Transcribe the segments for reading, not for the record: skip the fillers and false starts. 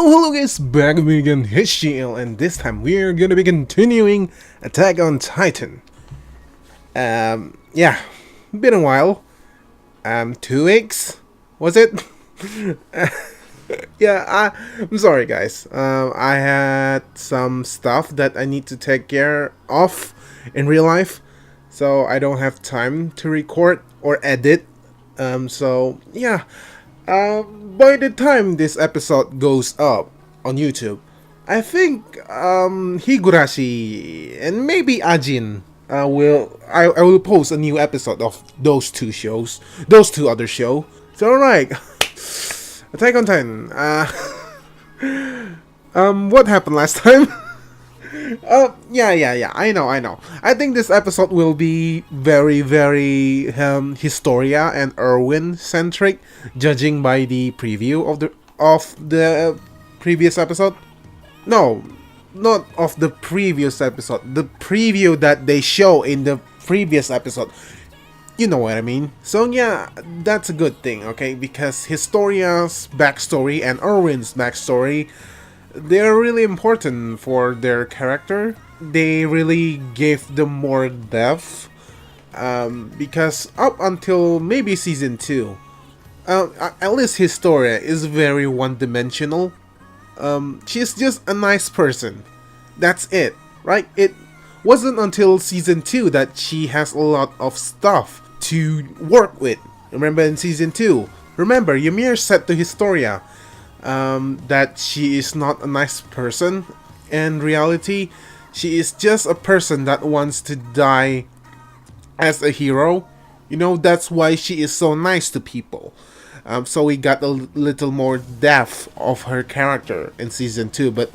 Hello guys, back with me again, HGL, and this time we're gonna be continuing Attack on Titan. Yeah, been a while. 2 weeks? Was it? Yeah, I'm sorry guys. I had some stuff that I need to take care of in real life, so I don't have time to record or edit. So yeah. By the time this episode goes up on YouTube, I think Higurashi and maybe Ajin I will post a new episode of those two shows, those two other shows. So alright, Attack on Titan. What happened last time? Yeah. I know. I think this episode will be very Historia and Erwin centric, judging by the preview of the previous episode. No, not of the previous episode. The preview that they show in the previous episode. You know what I mean. So yeah, that's a good thing, okay? Because Historia's backstory and Erwin's backstory, they're really important for their character. They really gave them more depth, because up until maybe season 2, at least Historia is very one-dimensional. She's just a nice person. That's it, right? It wasn't until season 2 that she has a lot of stuff to work with. Remember in season 2, remember Ymir said to Historia that she is not a nice person. In reality, she is just a person that wants to die as a hero. You know, that's why she is so nice to people. So we got a little more depth of her character in season 2. But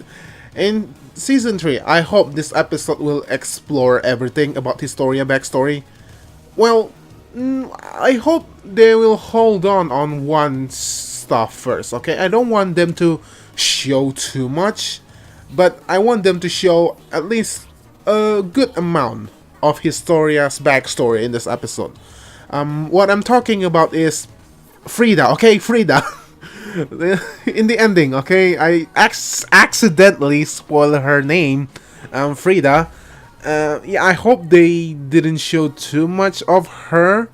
in season 3, I hope this episode will explore everything about Historia backstory. Well, I hope they will hold on one stuff first, okay? I don't want them to show too much, but I want them to show at least a good amount of Historia's backstory in this episode. What I'm talking about is Frida, okay? Frida. In the ending, okay? I accidentally spoiled her name, Frida. Yeah, I hope they didn't show too much of her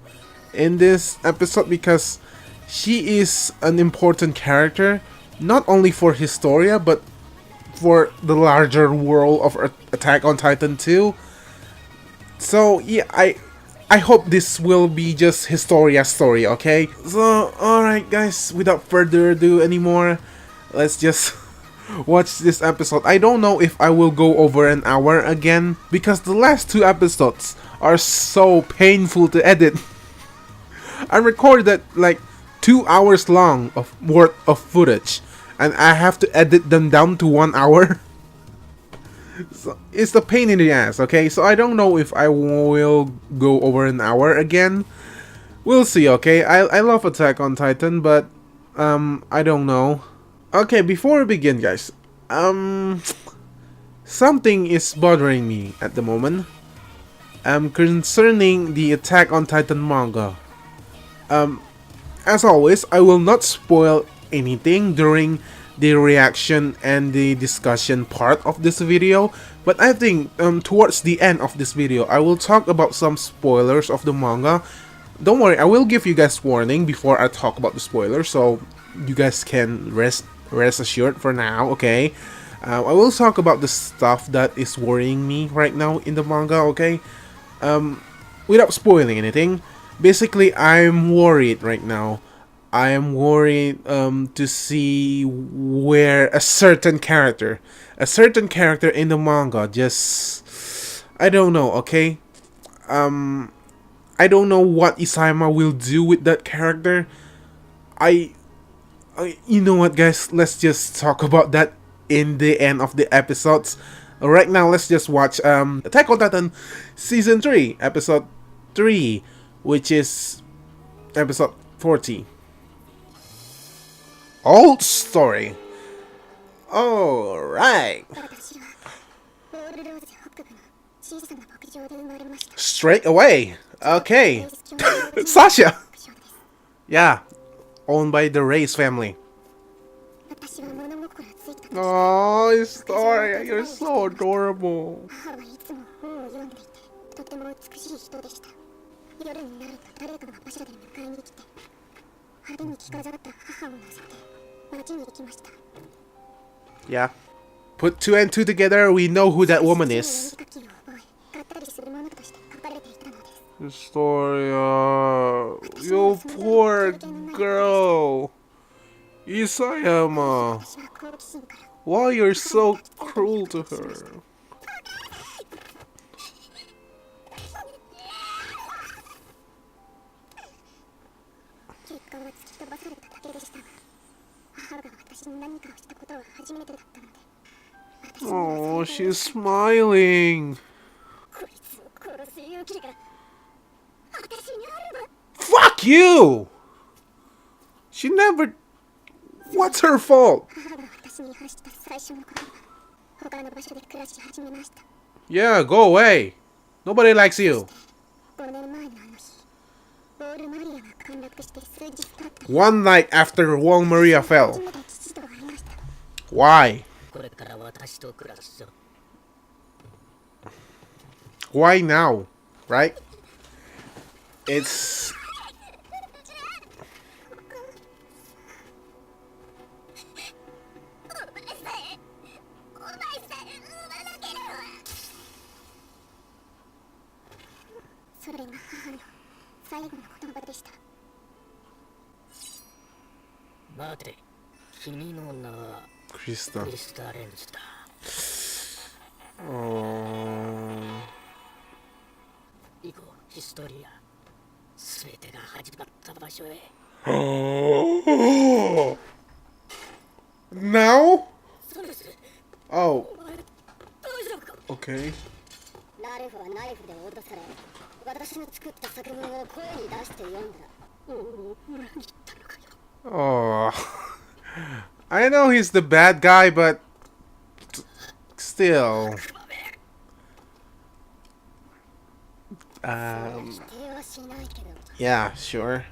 in this episode, because she is an important character, not only for Historia, but for the larger world of Attack on Titan 2. So yeah, I hope this will be just Historia's story, okay? So alright guys, without further ado anymore, let's just watch this episode. I don't know if I will go over an hour again, because the last 2 episodes are so painful to edit. I recorded like 2 hours long of worth of footage, and I have to edit them down to 1 hour. So it's a pain in the ass, okay? So I don't know if I will go over an hour again. We'll see, okay? I love Attack on Titan, but I don't know. Okay, before we begin, guys, something is bothering me at the moment. Concerning the Attack on Titan manga. As always, I will not spoil anything during the reaction and the discussion part of this video, but I think towards the end of this video, I will talk about some spoilers of the manga. Don't worry, I will give you guys warning before I talk about the spoilers, so you guys can rest assured for now, okay? I will talk about the stuff that is worrying me right now in the manga, okay? Without spoiling anything, basically I'm worried right now. I am worried to see where a certain character in the manga just, I don't know, okay? I don't know what Isaima will do with that character. You know what, guys? Let's just talk about that in the end of the episodes. Right now, let's just watch Attack on Titan Season 3, Episode 3, which is Episode 40. Old story. Alright. Straight away. Okay. Sasha. Yeah. Owned by the Race family. Oh, Historia, you're so adorable. 母はいつも本を読んでいて、とても美しい人でした。夜になると誰かが馬車で迎えに来て、派手に着飾った母を乗せて町に行きました。 Yeah. Put two and two together, we know who that woman is. 読み書きを覚え、買ったりするものとして書かれていたのです。 Historia, you poor girl. Isayama, 私は好奇心から why you're so cruel to her? 結果は突き飛ばされただけでしたが、母が私に何かをしたことは初めてだったので、私には Oh, she's smiling. こいつを殺す勇気が私にあれば。 Fuck you! She never... What's her fault? 母が私に発した最初の言葉、他の場所で暮らし始めました。 Yeah, go away. Nobody likes you. 5年前のあの日、ウォールマリアが陥落して数日経った日、 One night after Wall Maria 初 fell. めて父と会いました。 Why? これから私と暮らすぞ。 Why now? Right? It's... それが母の最後の言葉でした。待て、君の名は Krista. クリスタレンズだ。 Oh... 以降、ヒストリア、すべてが始まった場所へ。Now? そうです。 Oh, お前、大丈夫か？ okay. ナルフはナイフで脅され、私の作った作文を声に出して読んだ。おお、裏切ったのかよ。 Oh... I know he's the bad guy, but... Still... 否定はしないけど、 Yeah, sure.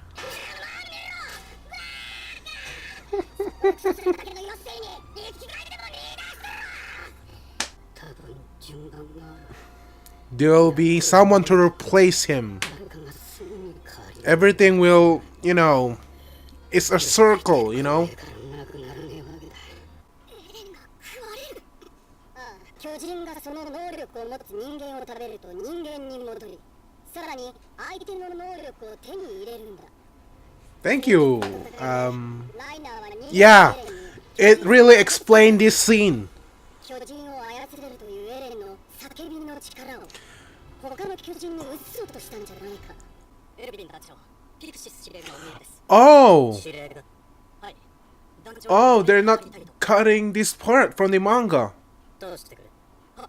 多分順番がある。 There'll be someone to replace him. 誰かがすぐに変わり、 Everything will, you know... It's a circle, you know? なくなるねわけだ。ああ、巨人がその能力を持つ人間を食べると人間に戻り、さらに相手の能力を手に入れるんだ。 Thank you. ライナーは人間 Yeah, エレンに it really explained this scene. 巨人を操れるというエレンの叫びの力を他の巨人に移そうとしたんじゃないか。エルヴィン団長、ピクシス司令官の命です。 Oh! 司令が。はい。団長 Oh, they're not cutting this part from the manga. どうしてくれ。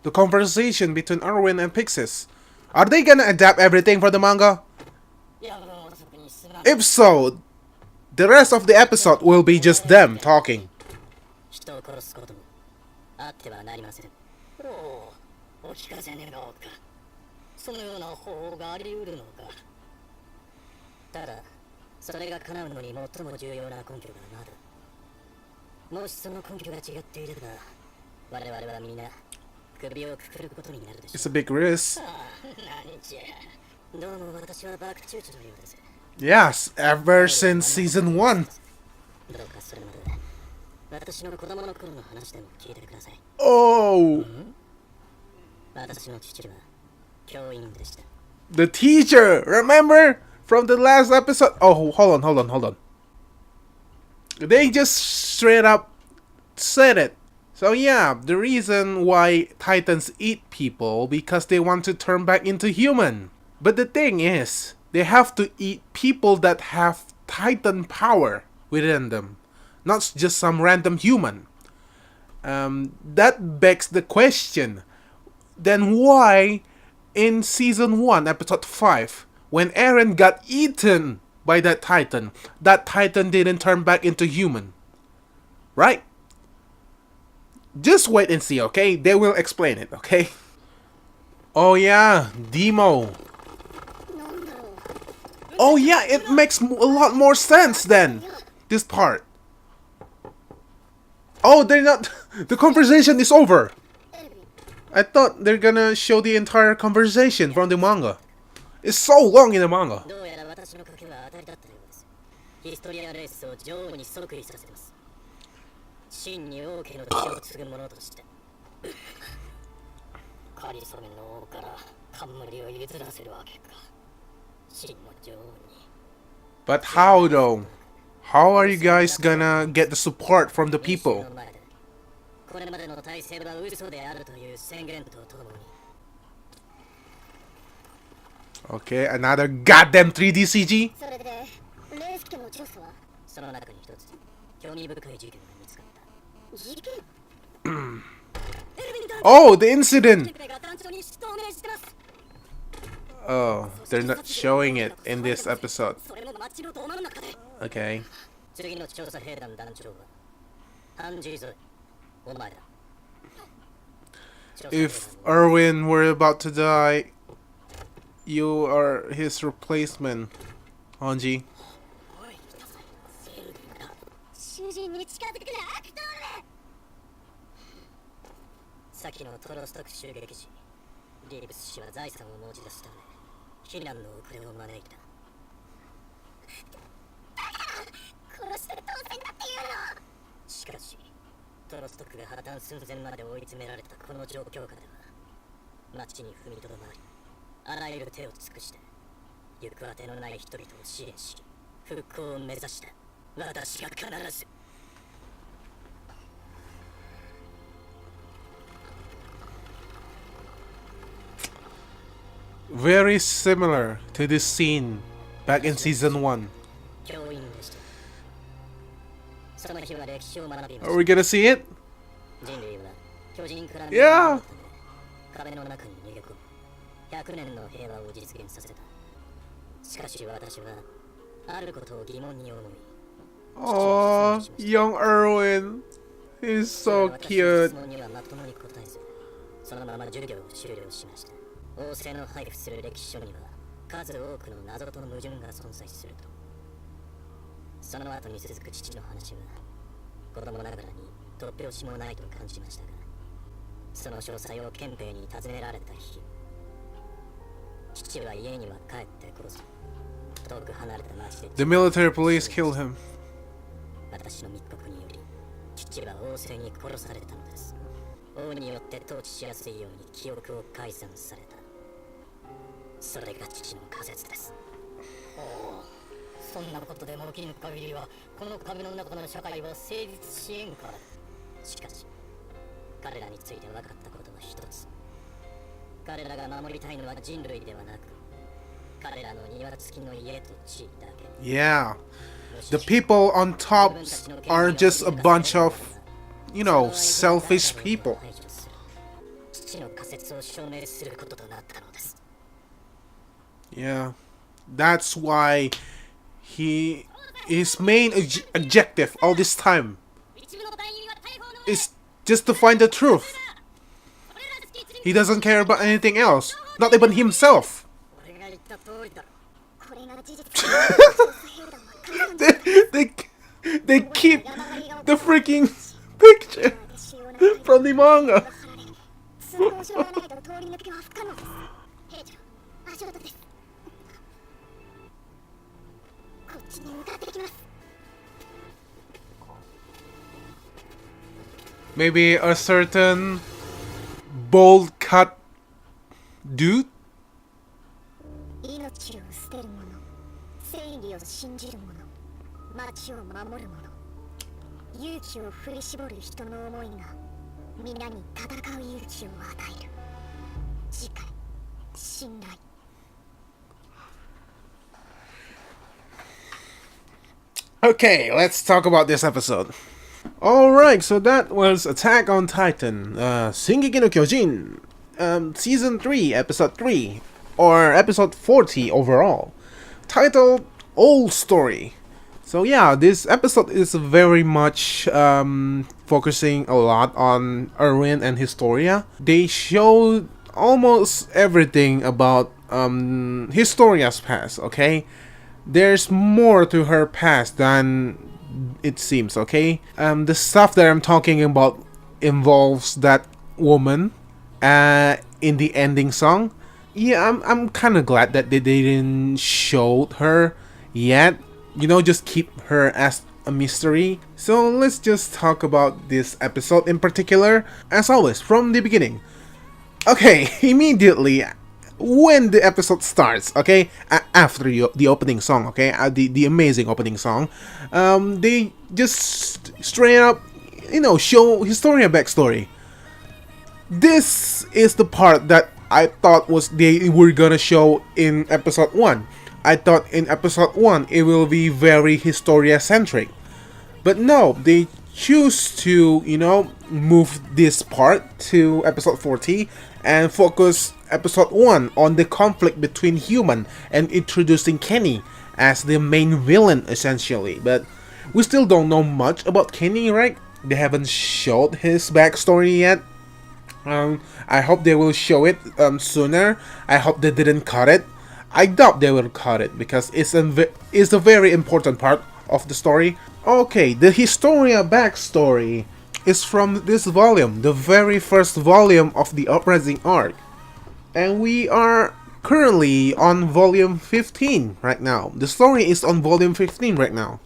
The conversation between Arwen and Pixis. Are they gonna adapt everything for the manga? いや、もうそこにすら If so, the rest of the episode will be just them talking. 人を殺すこともあってはなりません。おお、お聞かせ願おうか。そのような方法があり得るのか。ただ、それが叶うのに最も重要な根拠がまだ。もしその根拠が違っていれば、我々はみんな首をくくることになるでしょう。 It's a big risk. ああ、なんじゃ。どうも私はバクチューチュのようです。 Yes, ever since season 1. どうかそれまで私の子供の頃の話でも聞いてください。 Oh, 私の父は教員でした。 the teacher. Remember from the last episode? Oh, hold on. They just straight up said it. So yeah, the reason why Titans eat people because they want to turn back into human. But the thing is, they have to eat people that have Titan power within them, not just some random human. That begs the question, then why in season 1 episode 5 when Eren got eaten by that Titan didn't turn back into human? Right? Just wait and see, okay? They will explain it, okay? Oh yeah, Demo. Oh yeah, it makes a lot more sense then. This part. Oh, they're not... The conversation is over! I thought they're gonna show the entire conversation from the manga. It's so long in the manga. どうやら私の賭けは当たりだったようです。ヒストリアレースを女王に即位させます。真に王家の血を継ぐ者として。カリソメの王から冠を譲らせるわけか。真の女王に。But how though? How are you guys gonna get the support from the people? これまでの体制は嘘であるという宣言とともに。Okay, another goddamn 3D CG? それでレース家の調査はその中に一つ興味深い事件が見つかった。事件 Oh, the incident! Oh, they're not showing it in this episode. Okay. 次の調査兵団団長はハンジーゾイ、お前だ。 If Erwin were about to die, you are his replacement, Hanji. 囚人に近づくな、アクトール。先のトロストク襲撃時、リーブス氏は財産を持ち出すため避難の遅れを招いた。殺して当選だっていうの。しかしトロストクが破綻寸前まで追い詰められたこの状況下では町に踏みとどまり、あらゆる手を尽くして行く当てのない人々を支援し復興を目指した。私が必ず。Very similar to this scene back in season 1. 教員でした。その日は歴史を学びました。 Are we gonna see it? 人類は巨人から Yeah! 壁の中に逃げ込み100年の平和を実現させた。しかし私はあることを疑問に思い。 Oh, young Erwin. He's so cute. 質問にはまともに答えず、そのまま授業を終了しました。王政の配布する歴史書には数多くの謎との矛盾が存在すると。その後に続く父の話は子供ながらに突拍子もないと感じましたが、その詳細を憲兵に尋ねられた日、父は家には帰ってこず遠く離れた町で The military police killed him. 私の密告により父は王政に殺されたのです。王によって統治しやすいように記憶を改ざんされた。それが父の仮説です。おお、そんなことでも起きぬ限りはこの壁の中の社会は成立しえんから。しかし彼らについて分かったことは一つ。彼らが守りたいのは人類ではなく彼らの庭付きの家と地だけ。 Yeah. The people on top are just a bunch of, you know, selfish people. 父の仮説を証明することとなったのです。 Yeah. That's why his main objective all this time is just to find the truth. He doesn't care about anything else, not even himself. 俺が言った通りだ。これが事実。調査兵団は簡単だ。 They keep the freaking picture from the manga. 通行証がないと通り抜けは不可能です。兵長、足音です。こっちに向かってきます。 Maybe a certain bold cut dude? 命を捨てる者、正義を信じる者、町を守る者、勇気を振り絞る人の思いが皆に戦う勇気を与える。次回、信頼。 Okay, let's talk about this episode. Alright, so that was Attack on Titan, Shingeki no Kyojin, Season 3, Episode 3, or Episode 40 overall, titled Old Story. So yeah, this episode is very much focusing a lot on Erwin and Historia. They showed almost everything about Historia's past, okay? There's more to her past than it seems, okay? The stuff that I'm talking about involves that woman in the ending song. Yeah, I'm kind of glad that they didn't show her yet. Just keep her as a mystery. So let's just talk about this episode in particular. As always, from the beginning. Okay, immediately when the episode starts, okay, after the opening song, okay, the amazing opening song, they just straight up, show Historia backstory. This is the part that I thought was they were gonna show in episode 1. I thought in episode 1 it will be very Historia centric. But no, they choose to, move this part to episode 40 and focus episode 1 on the conflict between human and introducing Kenny as the main villain essentially. But we still don't know much about Kenny, right? They haven't showed his backstory yet. I hope they will show it sooner. I hope they didn't cut it. I doubt they will cut it because it's a very important part of the story. Okay, the Historia backstory is from this volume, the very first volume of the Uprising arc. And we are currently on volume 15 right now. The story is on volume 15 right now.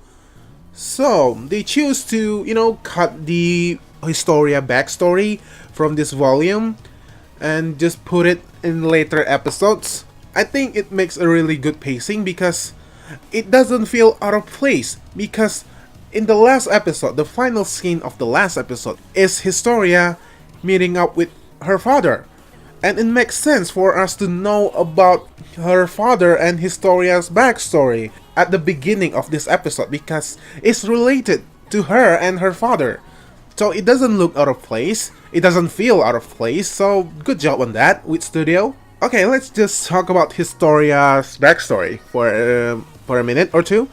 So, they choose to, cut the Historia backstory from this volume and just put it in later episodes. I think it makes a really good pacing because it doesn't feel out of place, because in the last episode, the final scene of the last episode is Historia meeting up with her father. And it makes sense for us to know about her father and Historia's backstory at the beginning of this episode because it's related to her and her father. So it doesn't look out of place, it doesn't feel out of place, so good job on that with Studio. Okay, let's just talk about Historia's backstory for a minute or two.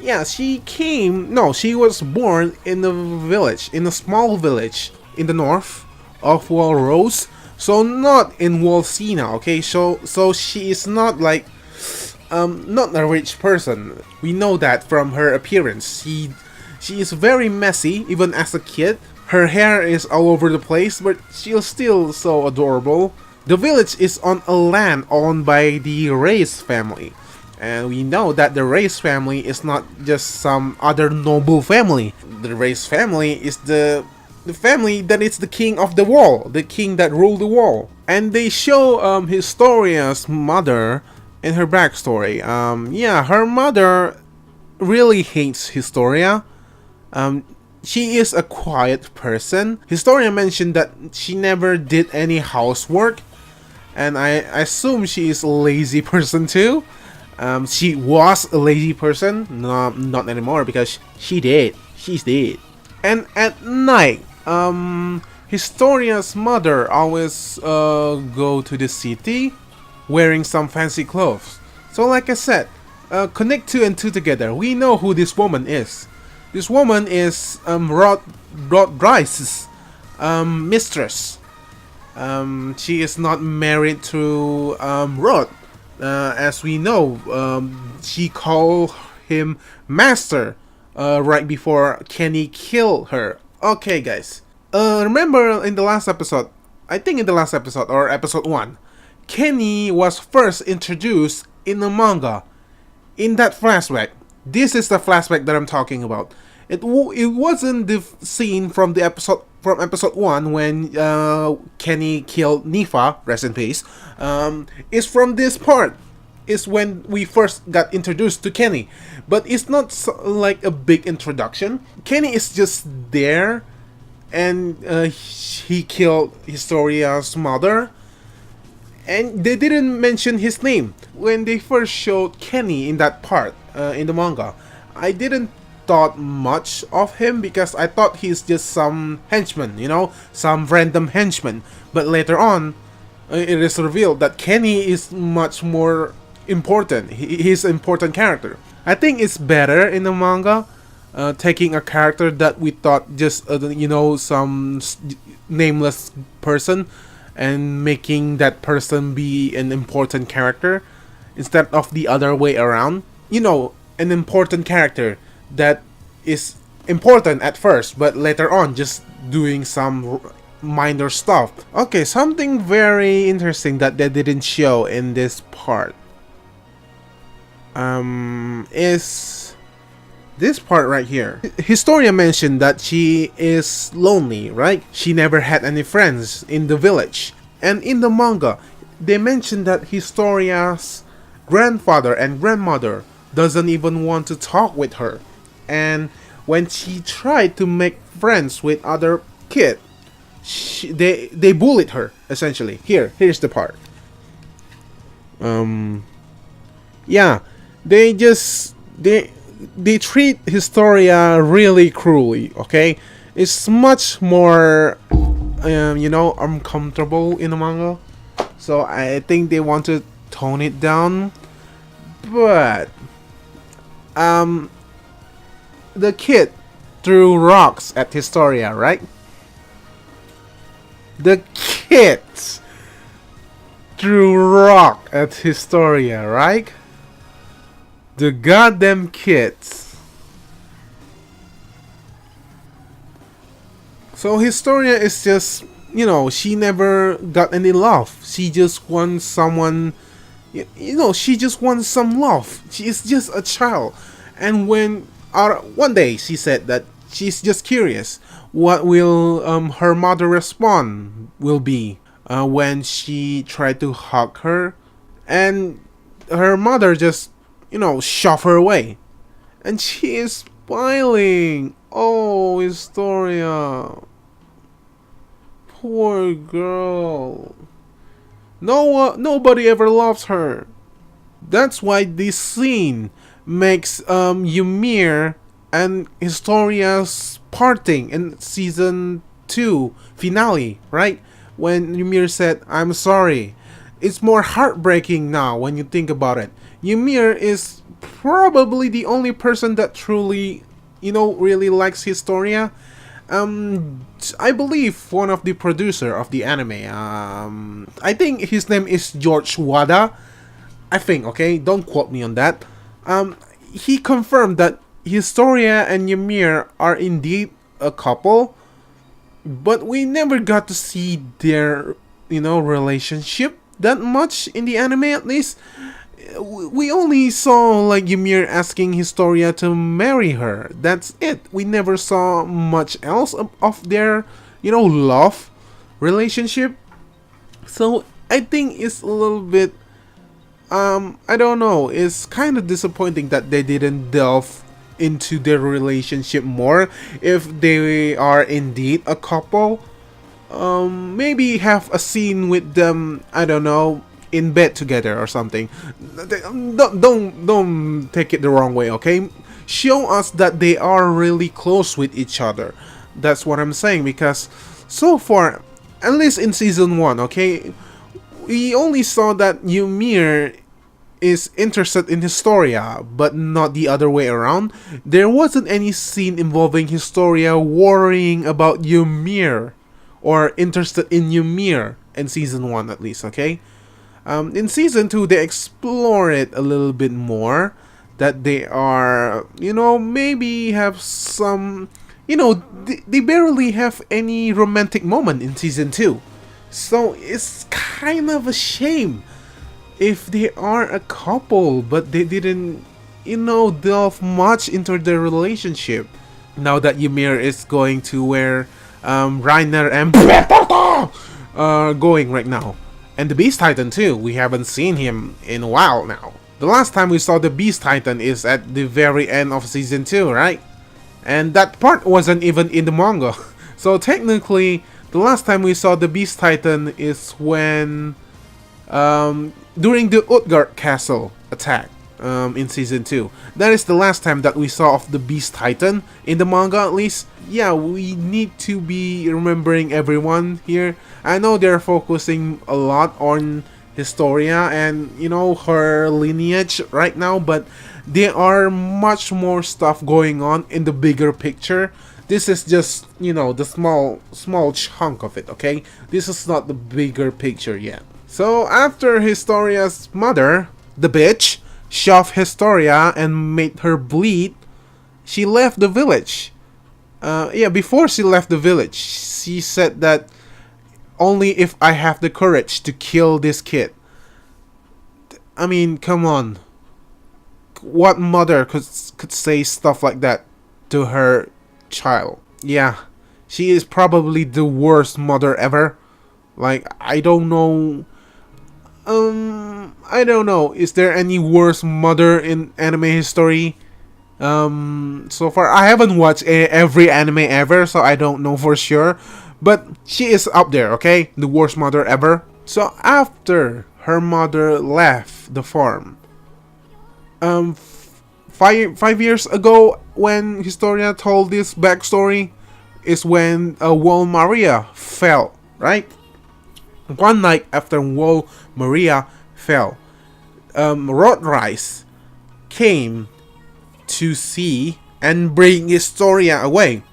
Yeah, she was born in a small village in the north of Walrose. So not in Walsina, okay? So she is not like not a rich person. We know that from her appearance. She is very messy even as a kid. Her hair is all over the place, but she's still so adorable. The village is on a land owned by the Reyes family. And we know that the Reyes family is not just some other noble family. The Reyes family is the family that is the king of the wall, the king that ruled the wall. And they show Historia's mother in her backstory. Her mother really hates Historia. She is a quiet person. Historia mentioned that she never did any housework, and I assume she is a lazy person too. She was a lazy person, no, not anymore because she's dead. And at night, Historia's mother always go to the city wearing some fancy clothes. So like I said, connect 2 and 2 together. We know who this woman is. This woman is Rodrice's mistress. She is not married to Rod. As we know, she called him master right before Kenny killed her. Okay, guys. Remember in the last episode, I think in the last episode or episode 1, Kenny was first introduced in the manga. In that flashback, this is the flashback that I'm talking about. It wasn't the scene from episode 1 when Kenny killed Nifa, rest in peace. It's from this part. It's when we first got introduced to Kenny, but it's not like a big introduction. Kenny is just there, and he killed Historia's mother. And they didn't mention his name when they first showed Kenny in that part in the manga. I didn't thought much of him because I thought he's just some henchman, some random henchman. But later on, it is revealed that Kenny is much more important. He's an important character. I think it's better in the manga, taking a character that we thought just some nameless person and making that person be an important character instead of the other way around. An important character that is important at first, but later on just doing some minor stuff. Okay, something very interesting that they didn't show in this part is this part right here. Historia mentioned that she is lonely, right? She never had any friends in the village. And in the manga, they mentioned that Historia's grandfather and grandmother doesn't even want to talk with her. And when she tried to make friends with other kids, they bullied her, essentially. Here's the part. Yeah, they treat Historia really cruelly, okay? It's much more, uncomfortable in the manga. So I think they want to tone it down. But, the kid threw rocks at Historia, right? The kids threw rock at Historia, right? The goddamn kids. So Historia is just, she never got any love. She just wants someone, she just wants some love. She is just a child. And when one day she said that she's just curious what will her mother respond will be when she tried to hug her, and her mother just shove her away, and she is smiling. Oh, Historia, poor girl. Nobody ever loves her. That's why this scene makes Ymir and Historia's parting in season 2 finale, right? When Ymir said, "I'm sorry." It's more heartbreaking now when you think about it. Ymir is probably the only person that truly, really likes Historia. I believe one of the producer of the anime, I think his name is George Wada. I think, okay? Don't quote me on that. He confirmed that Historia and Ymir are indeed a couple, but we never got to see their, relationship that much in the anime, at least. We only saw like Ymir asking Historia to marry her. That's it. We never saw much else of their, love relationship. So I think it's a little bit, I don't know. It's kind of disappointing that they didn't delve into their relationship more. If they are indeed a couple, maybe have a scene with them, I don't know, in bed together or something. Don't take it the wrong way, okay? Show us that they are really close with each other. That's what I'm saying, because so far, at least in season 1, okay, we only saw that Ymir is interested in Historia, but not the other way around. There wasn't any scene involving Historia worrying about Ymir, or interested in Ymir in season 1 at least, okay? In season 2, they explore it a little bit more, that they are, maybe have some, they barely have any romantic moment in season 2. So it's kind of a shame if they are a couple, but they didn't, delve much into their relationship. Now that Ymir is going to where Reiner and are going right now. And the Beast Titan too, we haven't seen him in a while now. The last time we saw the Beast Titan is at the very end of season 2, right? And that part wasn't even in the manga. So technically, the last time we saw the Beast Titan is when during the Utgard Castle attack in season 2. That is the last time that we saw of the Beast Titan in the manga, at least. Yeah, we need to be remembering everyone here. I know they're focusing a lot on Historia and, her lineage right now, but there are much more stuff going on in the bigger picture. This is just, the small chunk of it, okay? This is not the bigger picture yet. So after Historia's mother, the bitch, shoved Historia and made her bleed, she left the village. Yeah, before she left the village, she said that only if I have the courage to kill this kid. I mean, come on. What mother could say stuff like that to her child? Yeah, she is probably the worst mother ever. Like, I don't know. I don't know. Is there any worse mother in anime history? So far I haven't watched every anime ever, so I don't know for sure. But she is up there, okay? The worst mother ever. So after her mother left the farm, 5 years ago, when Historia told this backstory, is when Wall Maria fell, right? One night after Wall Maria fell, Rodrice came to see and bring Historia away.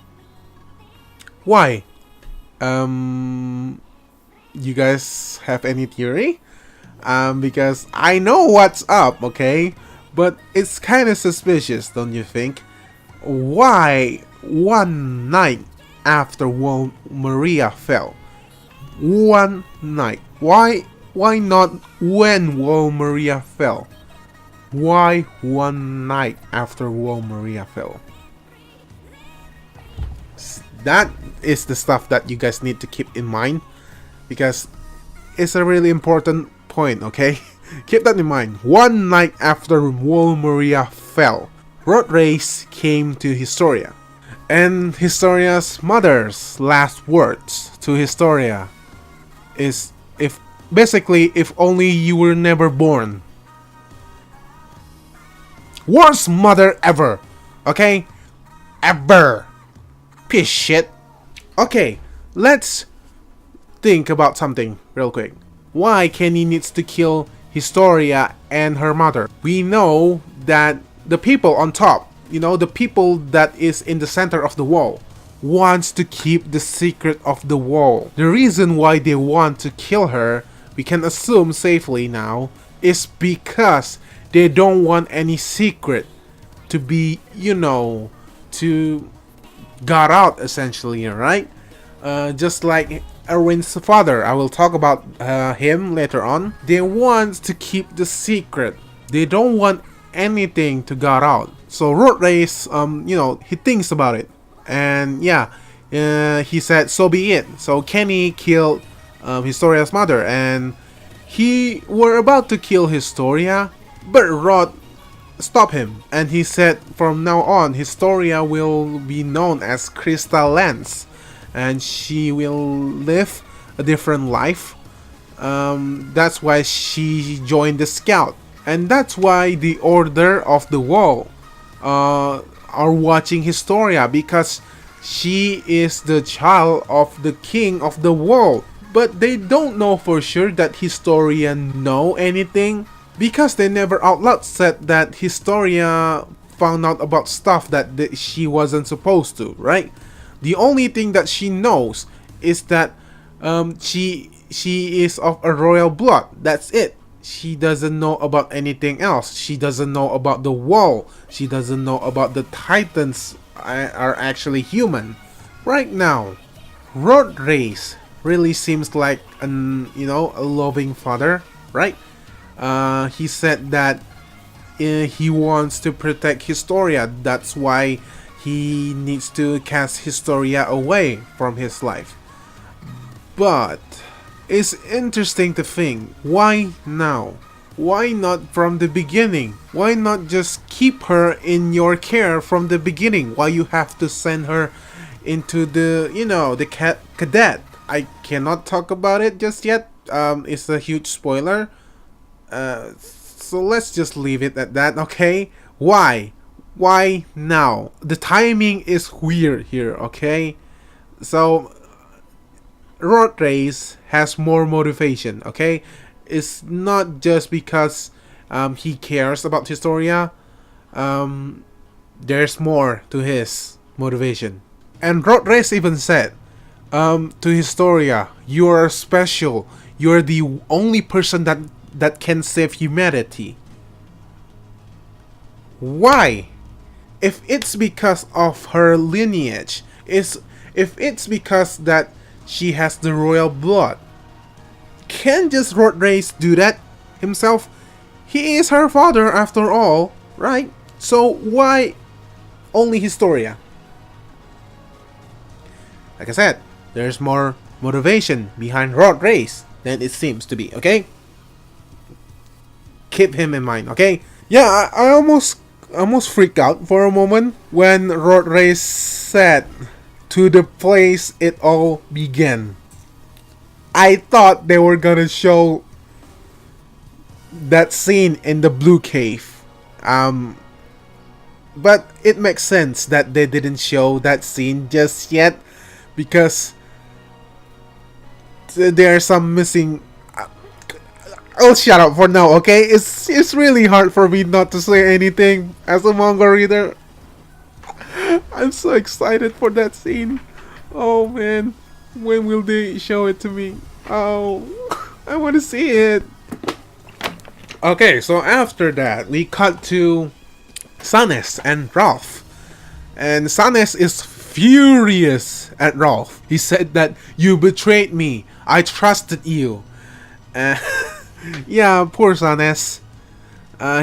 Why? You guys have any theory? Because I know what's up, okay? But it's kind of suspicious, don't you think? Why one night after Maria fell? One night. Why not when Maria fell? Why one night after Maria fell? That is the stuff that you guys need to keep in mind, because it's a really important point, okay? Keep that in mind. One night after Maria fell, Rodrice came to Historia. And Historia's mother's last words to Historia is, if only you were never born. Worst mother ever. Okay? Ever. Piece shit. Okay, let's think about something real quick. Why Kenny needs to kill Historia and her mother? We know that the people on top, the people that is in the center of the wall, wants to keep the secret of the wall. The reason why they want to kill her, we can assume safely now, is because they don't want any secret to be, to got out, essentially, right? Just like Erwin's father, I will talk about him later on. They want to keep the secret. They don't want anything to got out. So Rodrice, he thinks about it, and yeah, he said, so be it. So Kenny killed Historia's mother, and he were about to kill Historia, but Rod stopped him, and he said from now on Historia will be known as Crystal Lance, and she will live a different life. That's why she joined the scout, and that's why the Order of the Wall are watching Historia, because she is the child of the King of the Wall. But they don't know for sure that Historia know anything, because they never out loud said that Historia found out about stuff that she wasn't supposed to, right? The only thing that she knows is that she is of a royal blood. That's it. She doesn't know about anything else. She doesn't know about the wall. She doesn't know about the Titans are actually human. Right now, Rodrice really seems like a loving father, right? He said that he wants to protect Historia. That's why he needs to cast Historia away from his life. But it's interesting to think, why now? Why not from the beginning? Why not just keep her in your care from the beginning? Why you have to send her into the cadet? I cannot talk about it just yet. It's a huge spoiler. So let's just leave it at that, okay? Why? Why now? The timing is weird here, okay? So Rodrice has more motivation, okay? It's not just because he cares about Historia. There's more to his motivation. And Rodrice even said to Historia, you are special. You're the only person that can save humanity. Why? If it's because of her lineage, is if it's because that she has the royal blood. Can just Rodriguez do that himself? He is her father after all, right? So why only Historia? Like I said, there's more motivation behind Rodriguez than it seems to be, okay? Keep him in mind, okay? Yeah, I almost freaked out for a moment when Rodriguez said to the place it all began. I thought they were gonna show that scene in the blue cave. But it makes sense that they didn't show that scene just yet because there are some missing. I'll shut up for now, okay? It's really hard for me not to say anything as a manga reader. I'm so excited for that scene. Oh man, when will they show it to me? Oh, I want to see it. Okay, so after that, we cut to Sanes and Ralph. And Sanes is furious at Ralph. He said that you betrayed me. I trusted you. Yeah, poor Sanes.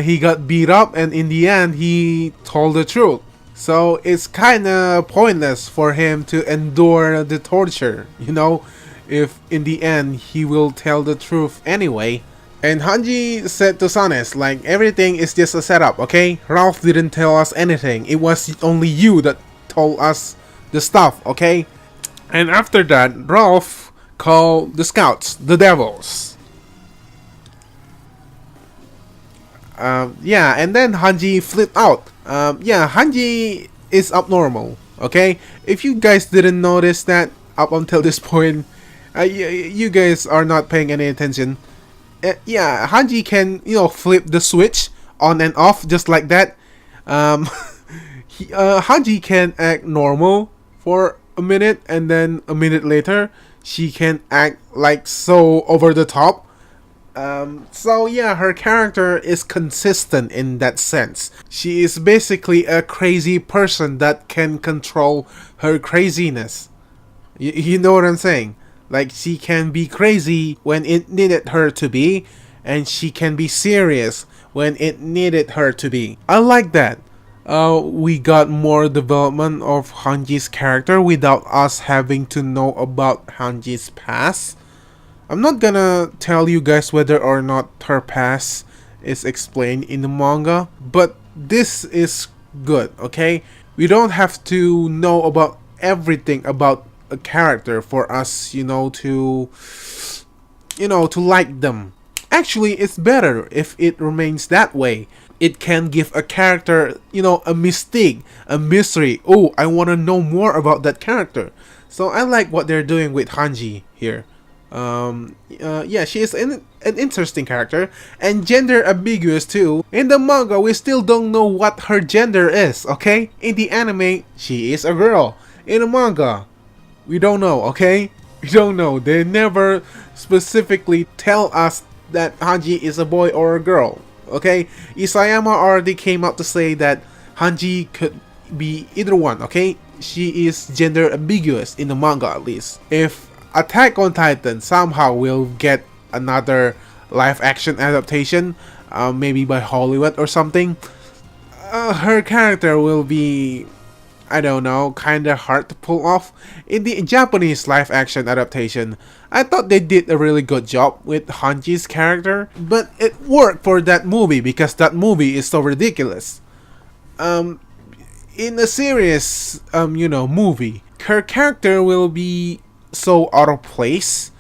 He got beat up and in the end he told the truth. So it's kinda pointless for him to endure the torture, you know, if in the end he will tell the truth anyway. And Hanji said to Sanes, like, everything is just a setup, okay? Ralph didn't tell us anything. It was only you that told us the stuff, okay? And after that, Ralph called the scouts the devils. Yeah, and then Hanji flipped out. Yeah, Hanji is abnormal, okay? If you guys didn't notice that up until this point, you guys are not paying any attention. Yeah, Hanji can, you know, flip the switch on and off just like that. Hanji can act normal for a minute and then a minute later she can act like so over the top. So yeah, her character is consistent in that sense. She is basically a crazy person that can control her craziness. You know what I'm saying? Like, she can be crazy when it needed her to be, and she can be serious when it needed her to be. I like that. We got more development of Hanji's character without us having to know about Hanji's past. I'm not gonna tell you guys whether or not her past is explained in the manga, but this is good, okay? We don't have to know about everything about a character for us, to like them. Actually, it's better if it remains that way. It can give a character, a mystique, a mystery. Oh, I want to know more about that character. So I like what they're doing with Hanji here. Yeah, she is an interesting character and gender ambiguous too. In the manga, we still don't know what her gender is, okay? In the anime, she is a girl. In the manga, we don't know, okay? We don't know. They never specifically tell us that Hanji is a boy or a girl, okay? Isayama already came out to say that Hanji could be either one, okay? She is gender ambiguous in the manga at least. If Attack on Titan somehow will get another live action adaptation, maybe by Hollywood or something, her character will be, I don't know, kinda hard to pull off. In the Japanese live action adaptation, I thought they did a really good job with Hanji's character, but it worked for that movie because that movie is so ridiculous. In a serious, movie, her character will be so out of place.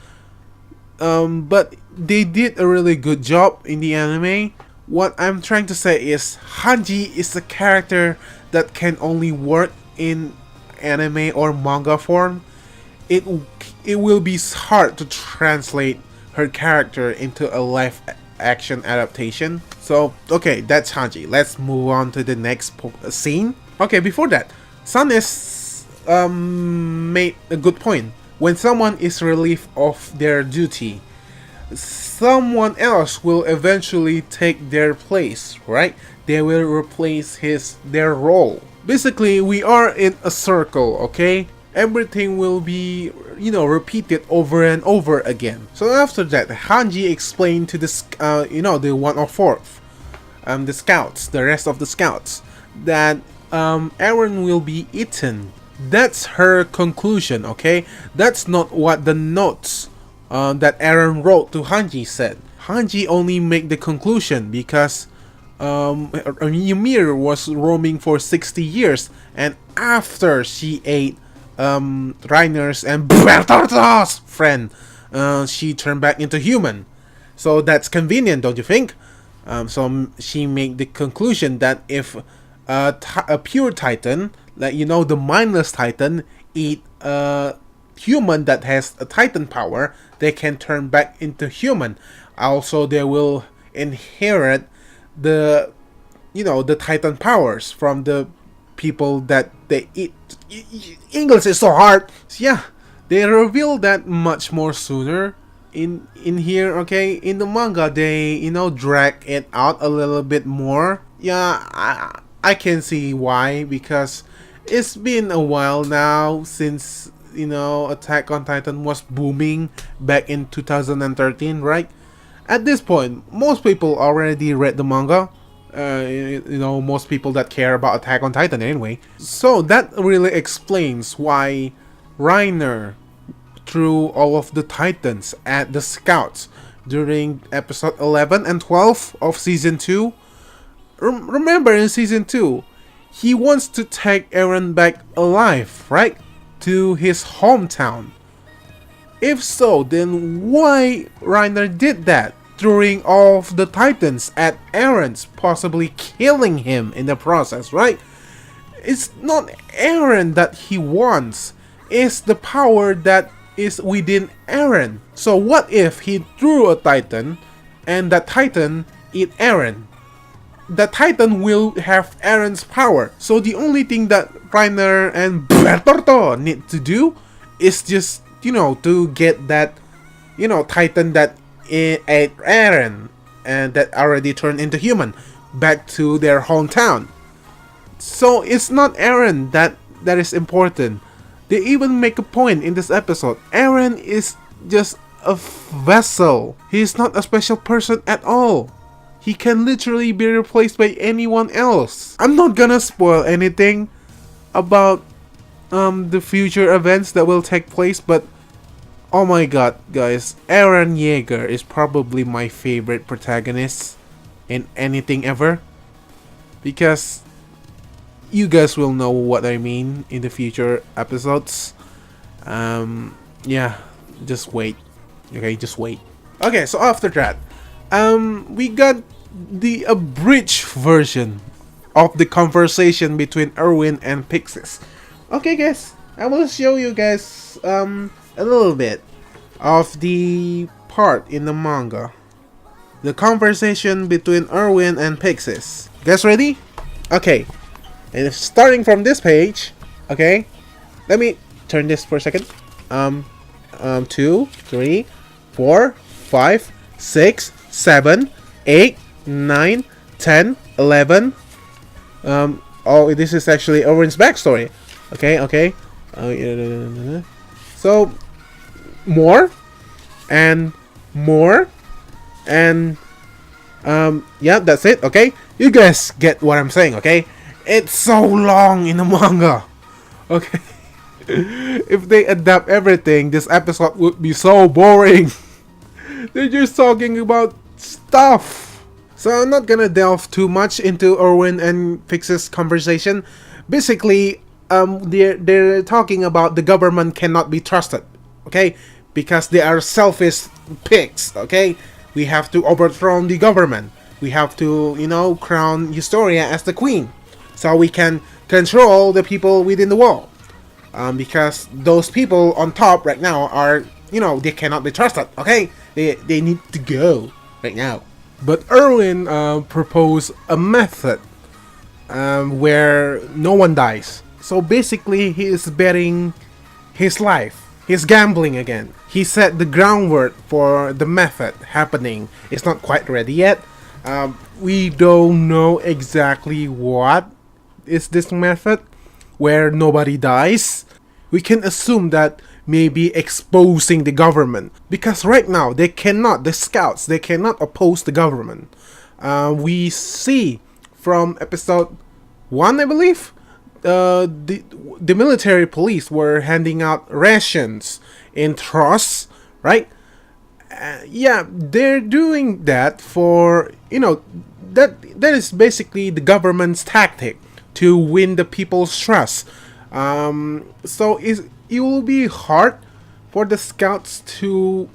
But they did a really good job in the anime. What I'm trying to say is Hanji is a character that can only work in anime or manga form. It will be hard to translate her character into a live action adaptation. So okay, that's Hanji. Let's move on to the next scene. Okay, before that, Sanes made a good point. When someone is relieved of their duty, someone else will eventually take their place, right? They will replace their role. Basically, we are in a circle, okay? everything will be, repeated over and over again. So after that, Hanji explained to the, the 104th, the scouts, the rest of the scouts, that Eren will be eaten. That's her conclusion, okay? That's not what the notes that Eren wrote to Hanji said. Hanji only made the conclusion because Ymir was roaming for 60 years, and after she ate Reiner's and Bertolto's friend, she turned back into human. So that's convenient, don't you think? So she made the conclusion that if a pure Titan, like the mindless Titan, eat a human that has a Titan power, they can turn back into human. Also, they will inherit the Titan powers from the people that they eat. English is so hard. So yeah, they reveal that much more sooner in here. Okay, in the manga they drag it out a little bit more. Yeah, I can see why, because it's been a while now since Attack on Titan was booming back in 2013, right? At this point, most people already read the manga. Most people that care about Attack on Titan anyway. So that really explains why Reiner threw all of the Titans at the scouts during episode 11 and 12 of season 2. Remember, in season 2, he wants to take Eren back alive, right? To his hometown. If so, then why Reiner did that? Throwing all of the Titans at Eren's, possibly killing him in the process, right? It's not Eren that he wants, it's the power that is within Eren. So what if he threw a Titan and that Titan eat Eren? The Titan will have Eren's power. So the only thing that Reiner and Bertorto need to do is just, to get that, Titan that ate Eren and that already turned into human back to their hometown. So it's not Eren that is important. They even make a point in this episode. Eren is just a vessel. He is not a special person at all. He can literally be replaced by anyone else. I'm not gonna spoil anything about the future events that will take place, but oh my god, guys, Eren Yeager is probably my favorite protagonist in anything ever. Because you guys will know what I mean in the future episodes. Yeah, just wait. Okay, just wait. Okay, so after that, we got the abridged version of the conversation between Erwin and Pixis. Okay, guys, I will show you guys a little bit of the part in the manga. The conversation between Erwin and Pixis. Guys ready? Okay. And starting from this page, okay, let me turn this for a second. 2, 3, 4, 5, 6, 7, 8, 9, 10, 11. Oh, this is actually Erwin's backstory. Okay. So, more, and, yeah, that's it, okay? You guys get what I'm saying, okay? It's so long in the manga, okay? If they adapt everything, this episode would be so boring. They're just talking about stuff. So I'm not gonna delve too much into Erwin and Pixis' conversation. Basically, they're talking about the government cannot be trusted, okay? Because they are selfish pigs, okay? We have to overthrow the government. We have to, crown Historia as the queen, so we can control the people within the wall. Because those people on top right now are, they cannot be trusted, okay? They need to go right now. But Erwin proposed a method where no one dies. So basically, he is betting his life. He's gambling again. He set the groundwork for the method happening. It's not quite ready yet. We don't know exactly what is this method where nobody dies. we can assume that maybe exposing the government, because right now the scouts, they cannot oppose the government. We see from episode 1, I believe, the military police were handing out rations in trusts, right? Yeah, they're doing that for, that is basically the government's tactic to win the people's trust. So it will be hard for the scouts to,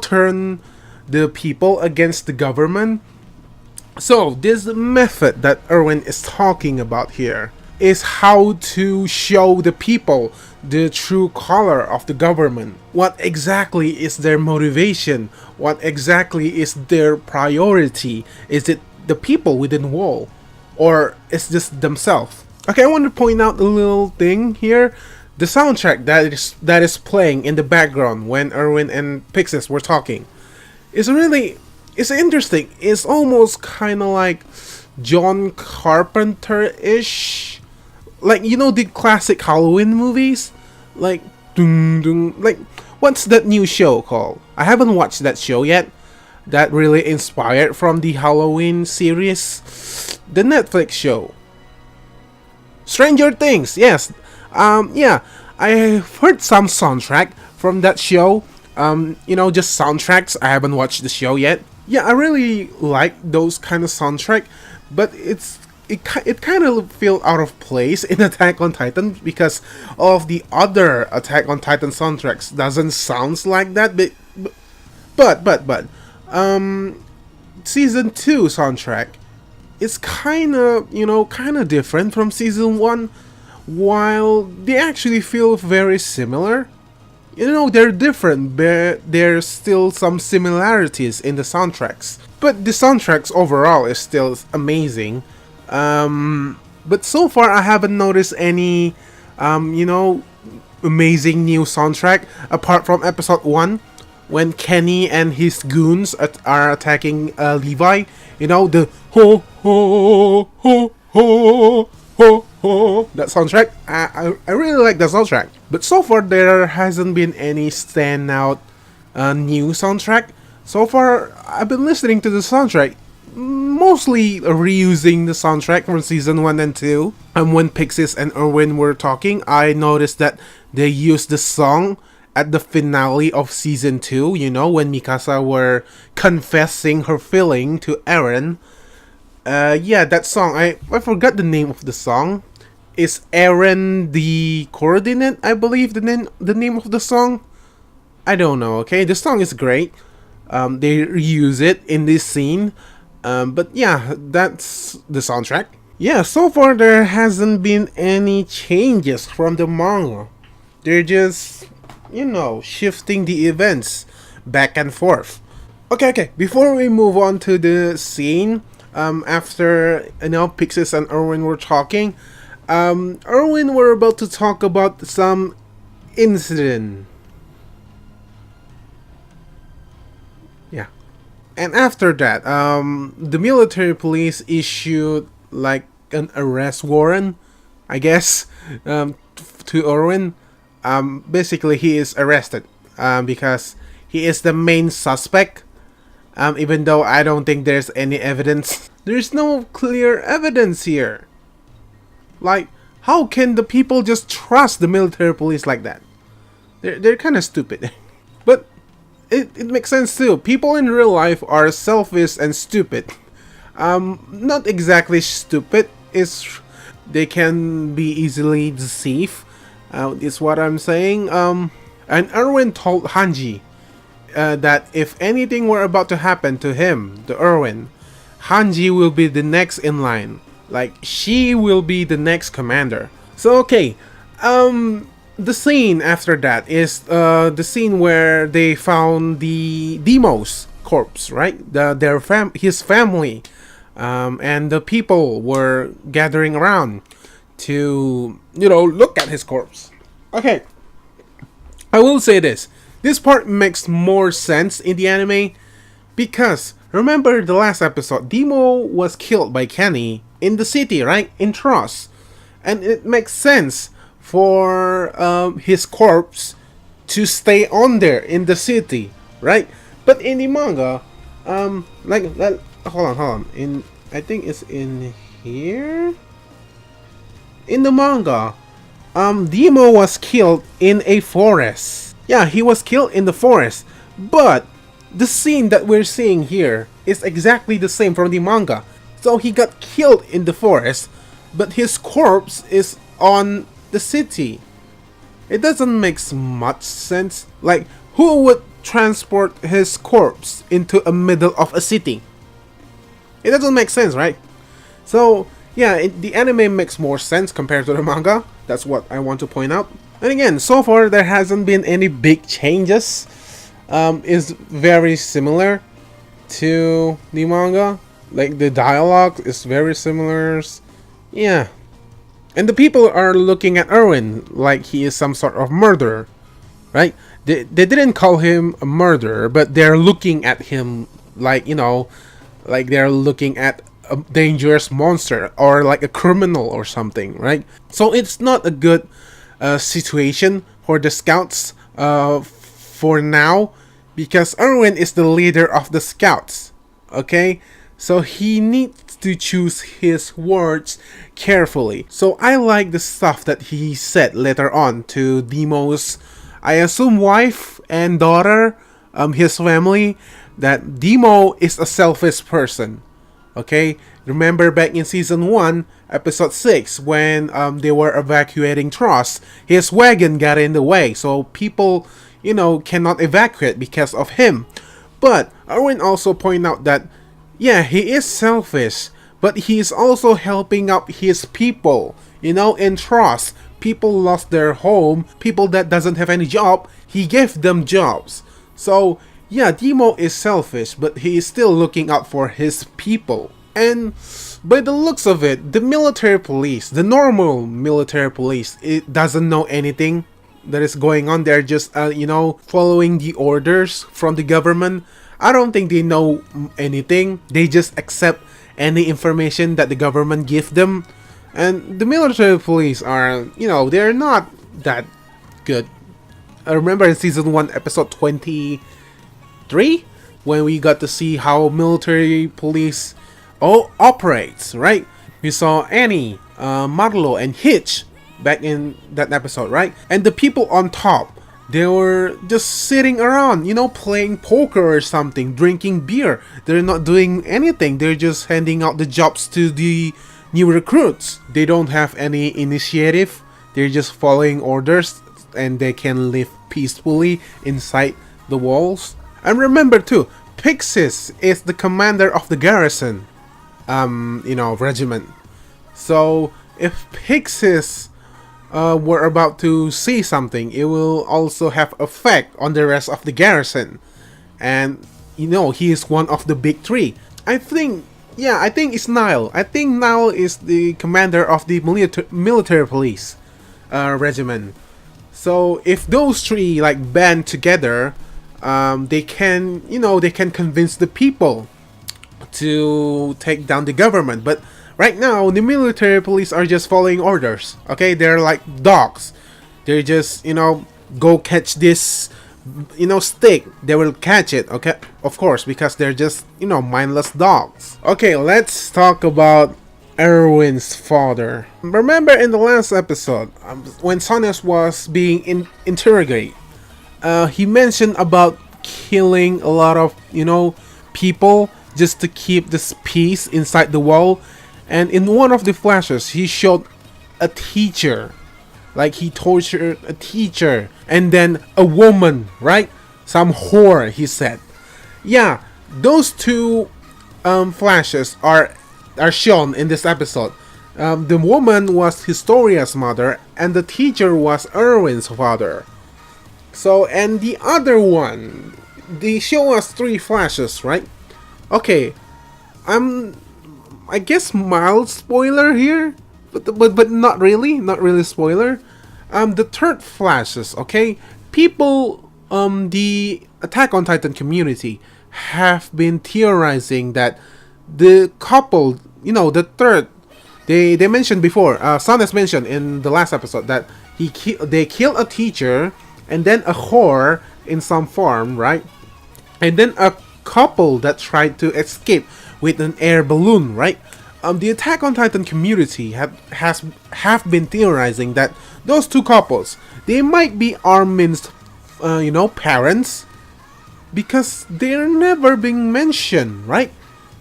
turn the people against the government. So this method that Erwin is talking about here is how to show the people the true color of the government. What exactly is their motivation? What exactly is their priority? Is it the people within wall, or is this themselves? Okay, I want to point out a little thing here. The soundtrack that is playing in the background when Erwin and Pixis were talking is it's interesting. It's almost kind of like John Carpenter-ish, like, the classic Halloween movies, like dun, dun, like, what's that new show called? I haven't watched that show yet. That really inspired from the Halloween series, the Netflix show, Stranger Things. Yes, yeah, I heard some soundtrack from that show. Just soundtracks. I haven't watched the show yet. Yeah, I really like those kind of soundtrack, but it kind of feel out of place in Attack on Titan because of the other Attack on Titan soundtracks doesn't sound like that. But season 2 soundtrack is kind of different from season 1, while they actually feel very similar. They're different, but there's still some similarities in the soundtracks. But the soundtracks overall is still amazing. But so far I haven't noticed any, amazing new soundtrack apart from episode 1, when Kenny and his goons are attacking Levi. The ho ho ho ho ho ho, that soundtrack. I really like the soundtrack. But so far there hasn't been any standout new soundtrack. So far I've been listening to the soundtrack, mostly reusing the soundtrack from season 1 and 2. And when Pixis and Erwin were talking, I noticed that they used the song at the finale of season 2, when Mikasa were confessing her feeling to Eren. Yeah, that song, I forgot the name of the song. Is Eren the Coordinate, I believe, the name of the song? I don't know, okay? The song is great. They reuse it in this scene. But yeah, that's the soundtrack. Yeah, so far there hasn't been any changes from the manga. They're just, shifting the events back and forth. Okay, before we move on to the scene, after, Pixis and Erwin were talking, Erwin were about to talk about some incident. Yeah. And after that, the military police issued like an arrest warrant, I guess, to Erwin. Basically, he is arrested because he is the main suspect. Even though I don't think there's any evidence. There's no clear evidence here. Like, how can the people just trust the military police like that? They're kind of stupid. But it makes sense too. People in real life are selfish and stupid. Not exactly stupid. They can be easily deceived. Is what I'm saying. And Erwin told Hanji that if anything were about to happen to him, to Erwin, Hanji will be the next in line. Like, she will be the next commander. So okay, the scene after that is the scene where they found the Demo's corpse, right? His family, and the people were gathering around to, look at his corpse. Okay, I will say this. This part makes more sense in the anime because remember the last episode, Demo was killed by Kenny in the city, right? In Tross. And it makes sense for his corpse to stay on there in the city, right? But in the manga, hold on. I think it's in here. In the manga, Demo was killed in a forest. Yeah, he was killed in the forest. But the scene that we're seeing here is exactly the same from the manga. So he got killed in the forest, but his corpse is on the city. It doesn't make much sense. Like, who would transport his corpse into a middle of a city? It doesn't make sense, right? So, yeah, the anime makes more sense compared to the manga. That's what I want to point out. And again, so far there hasn't been any big changes. It's very similar to the manga. Like, the dialogue is very similar. Yeah. And the people are looking at Erwin like he is some sort of murderer, right? They didn't call him a murderer, but they're looking at him like, you know, like they're looking at a dangerous monster or like a criminal or something, right? So it's not a good situation for the scouts for now, because Erwin is the leader of the scouts, okay? So he needs to choose his words carefully. So I like the stuff that he said later on to Demo's, I assume, wife and daughter, his family, that Demo is a selfish person. Okay, remember back in season 1, episode 6, when they were evacuating Tross, his wagon got in the way, so people, you know, cannot evacuate because of him. But Erwin also pointed out that, yeah, he is selfish, but he is also helping out his people, you know, in Tross. People lost their home, people that doesn't have any job, he gave them jobs. So, yeah, Demo is selfish, but he is still looking out for his people. And by the looks of it, the military police, the normal military police, it doesn't know anything that is going on. They're just, you know, following the orders from the government. I don't think they know anything. They just accept any information that the government gives them. And the military police are, you know, they're not that good. I remember in season 1, episode 23, when we got to see how military police operates, right? We saw Annie, Marlo, and Hitch back in that episode, right? And the people on top, they were just sitting around, you know, playing poker or something, drinking beer. They're not doing anything. They're just handing out the jobs to the new recruits. They don't have any initiative. They're just following orders, and they can live peacefully inside the walls. And remember too, Pixis is the commander of the garrison, you know, regiment. So if Pixis were about to see something, it will also have effect on the rest of the garrison. And, you know, he is one of the big three. I think it's Nile. I think Nile is the commander of the military police regiment. So if those three like band together, they can, you know, they can convince the people to take down the government. But right now, the military police are just following orders. Okay, they're like dogs. They're just, you know, go catch this, you know, stick. They will catch it. Okay, of course, because they're just, you know, mindless dogs. Okay, let's talk about Erwin's father. Remember in the last episode, when Sones was being interrogated, he mentioned about killing a lot of, you know, people just to keep this peace inside the wall. And in one of the flashes, he showed a teacher, like he tortured a teacher, and then a woman, right? Some whore, he said. Yeah, those two flashes are shown in this episode. The woman was Historia's mother, and the teacher was Erwin's father. So, and the other one, they show us 3 flashes, right? Okay, I guess mild spoiler here, but not really spoiler. The third flashes, okay? People, the Attack on Titan community have been theorizing that the couple, you know, the third, they mentioned before, Sun has mentioned in the last episode that They kill a teacher and then a whore in some form, right? And then a couple that tried to escape with an air balloon, right? The Attack on Titan community have been theorizing that those two couples, they might be Armin's, parents, because they're never being mentioned, right?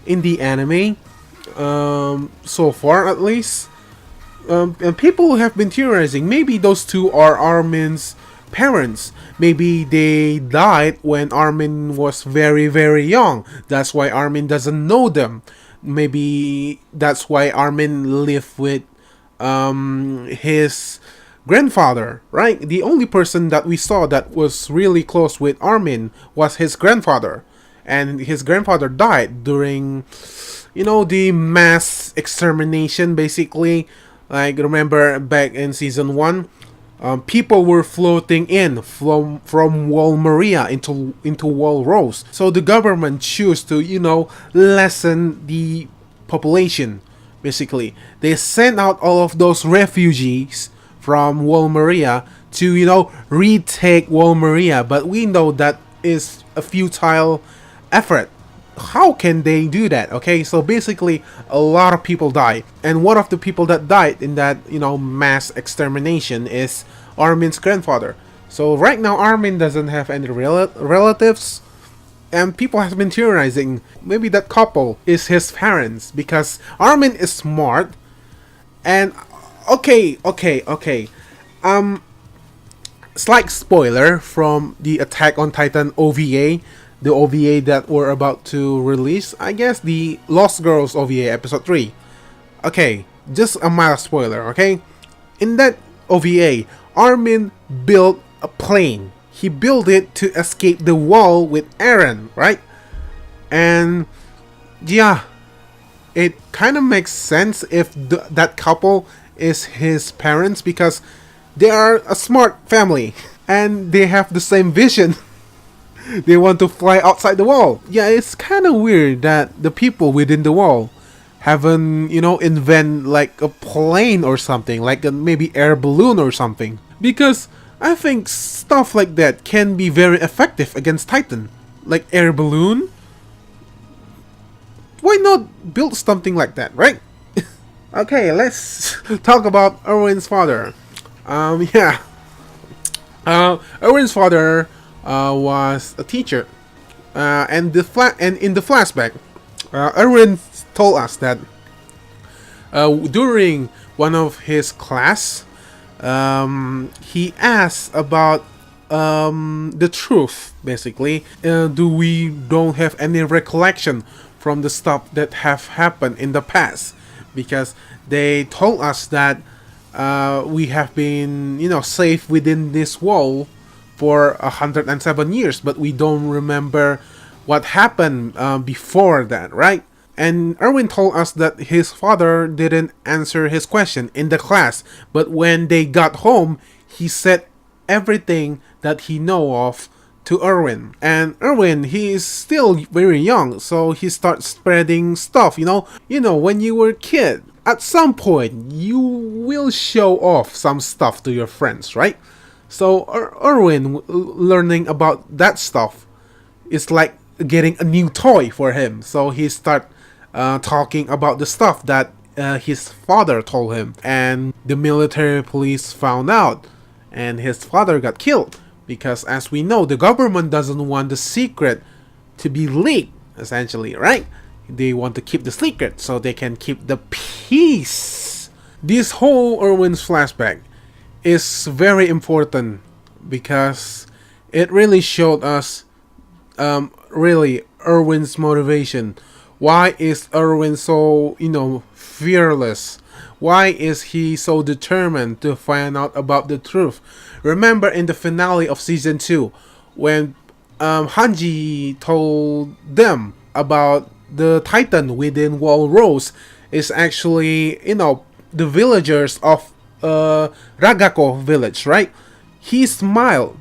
In the anime, so far at least. And people have been theorizing maybe those two are Armin's parents. Maybe they died when Armin was very, very young. That's why Armin doesn't know them. Maybe that's why Armin lived with his grandfather, right? The only person that we saw that was really close with Armin was his grandfather. And his grandfather died during, the mass extermination, basically. Like, remember back in season 1, people were floating in from Wall Maria into Wall Rose. So the government chose to, lessen the population, basically. They sent out all of those refugees from Wall Maria to, retake Wall Maria. But we know that is a futile effort. How can they do that? Okay, so basically a lot of people died, and one of the people that died in that mass extermination is Armin's grandfather. So right now Armin doesn't have any relatives, and people have been theorizing maybe that couple is his parents, because Armin is smart. And okay, slight spoiler from the Attack on Titan OVA, the OVA that we're about to release, I guess, the Lost Girls OVA episode 3. Okay, just a mild spoiler, okay? In that OVA, Armin built a plane. He built it to escape the wall with Eren, right? And yeah, it kind of makes sense if that couple is his parents, because they are a smart family and they have the same vision. They want to fly outside the wall. Yeah, it's kind of weird that the people within the wall haven't, invent like a plane or something, like a maybe air balloon or something. Because I think stuff like that can be very effective against Titan. Like air balloon. Why not build something like that, right? Okay, let's talk about Erwin's father. Erwin's father was a teacher, and in the flashback, Erwin told us that during one of his class, he asked about the truth. Basically, we don't have any recollection from the stuff that have happened in the past, because they told us that we have been safe within this wall for 107 years, but we don't remember what happened before that, right? And Erwin told us that his father didn't answer his question in the class, but when they got home, he said everything that he know of to Erwin. And Erwin, he is still very young, so he starts spreading stuff, when you were a kid, at some point, you will show off some stuff to your friends, right? So Erwin learning about that stuff is like getting a new toy for him. So he start talking about the stuff that his father told him, and the military police found out, and his father got killed, because as we know, the government doesn't want the secret to be leaked, essentially, right? They want to keep the secret so they can keep the peace. This whole Erwin's flashback is very important because it really showed us really Erwin's motivation. Why is Erwin so, fearless? Why is he so determined to find out about the truth? Remember in the finale of season 2, when Hanji told them about the Titan within Wall Rose is actually, the villagers of Ragako village, right? He smiled.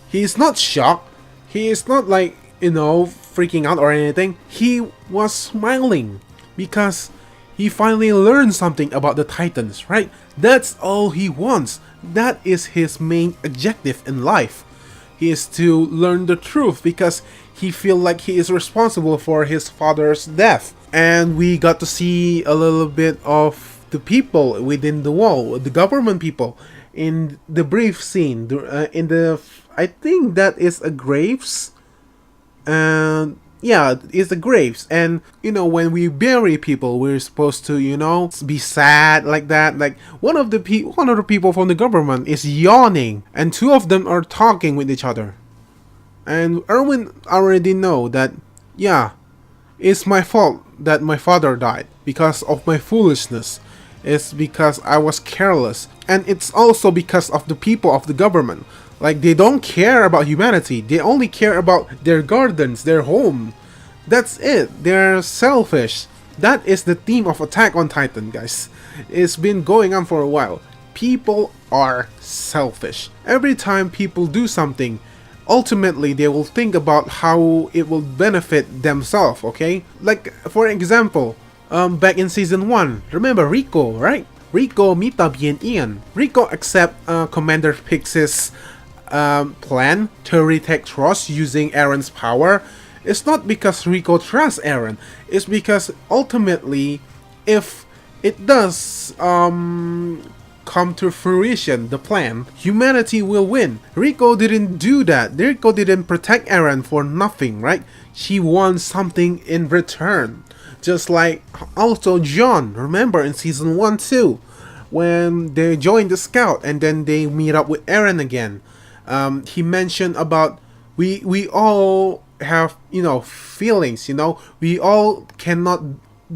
He is not shocked. He is not freaking out or anything. He was smiling because He finally learned something about the Titans, right? That's all he wants. That is his main objective in life. He is to learn the truth because he feels like he is responsible for his father's death. And we got to see a little bit of the people within the wall, the government people, in the brief scene. I think that is a graves. And yeah, it's the graves. And when we bury people, we're supposed to be sad like that. Like one of the people from the government is yawning, and two of them are talking with each other. And Erwin already know that, yeah, it's my fault that my father died because of my foolishness. It's because I was careless, and it's also because of the people of the government. Like, they don't care about humanity. They only care about their gardens, their home. That's it. They're selfish. That is the theme of Attack on Titan, guys. It's been going on for a while. People are selfish. Every time people do something, ultimately they will think about how it will benefit themselves, okay? Like, for example, back in season 1, remember Rico, right? Rico, Mitabi, and Ian. Rico accept Commander Pix's plan to retake Tross using Aaron's power. It's not because Rico trusts Aaron. It's because ultimately, if it does come to fruition, the plan, humanity will win. Rico didn't do that. Rico didn't protect Aaron for nothing, right? She wants something in return. Just like also John, remember in season 1 too, when they joined the scout and then they meet up with Aaron again. He mentioned about we all have feelings, we all cannot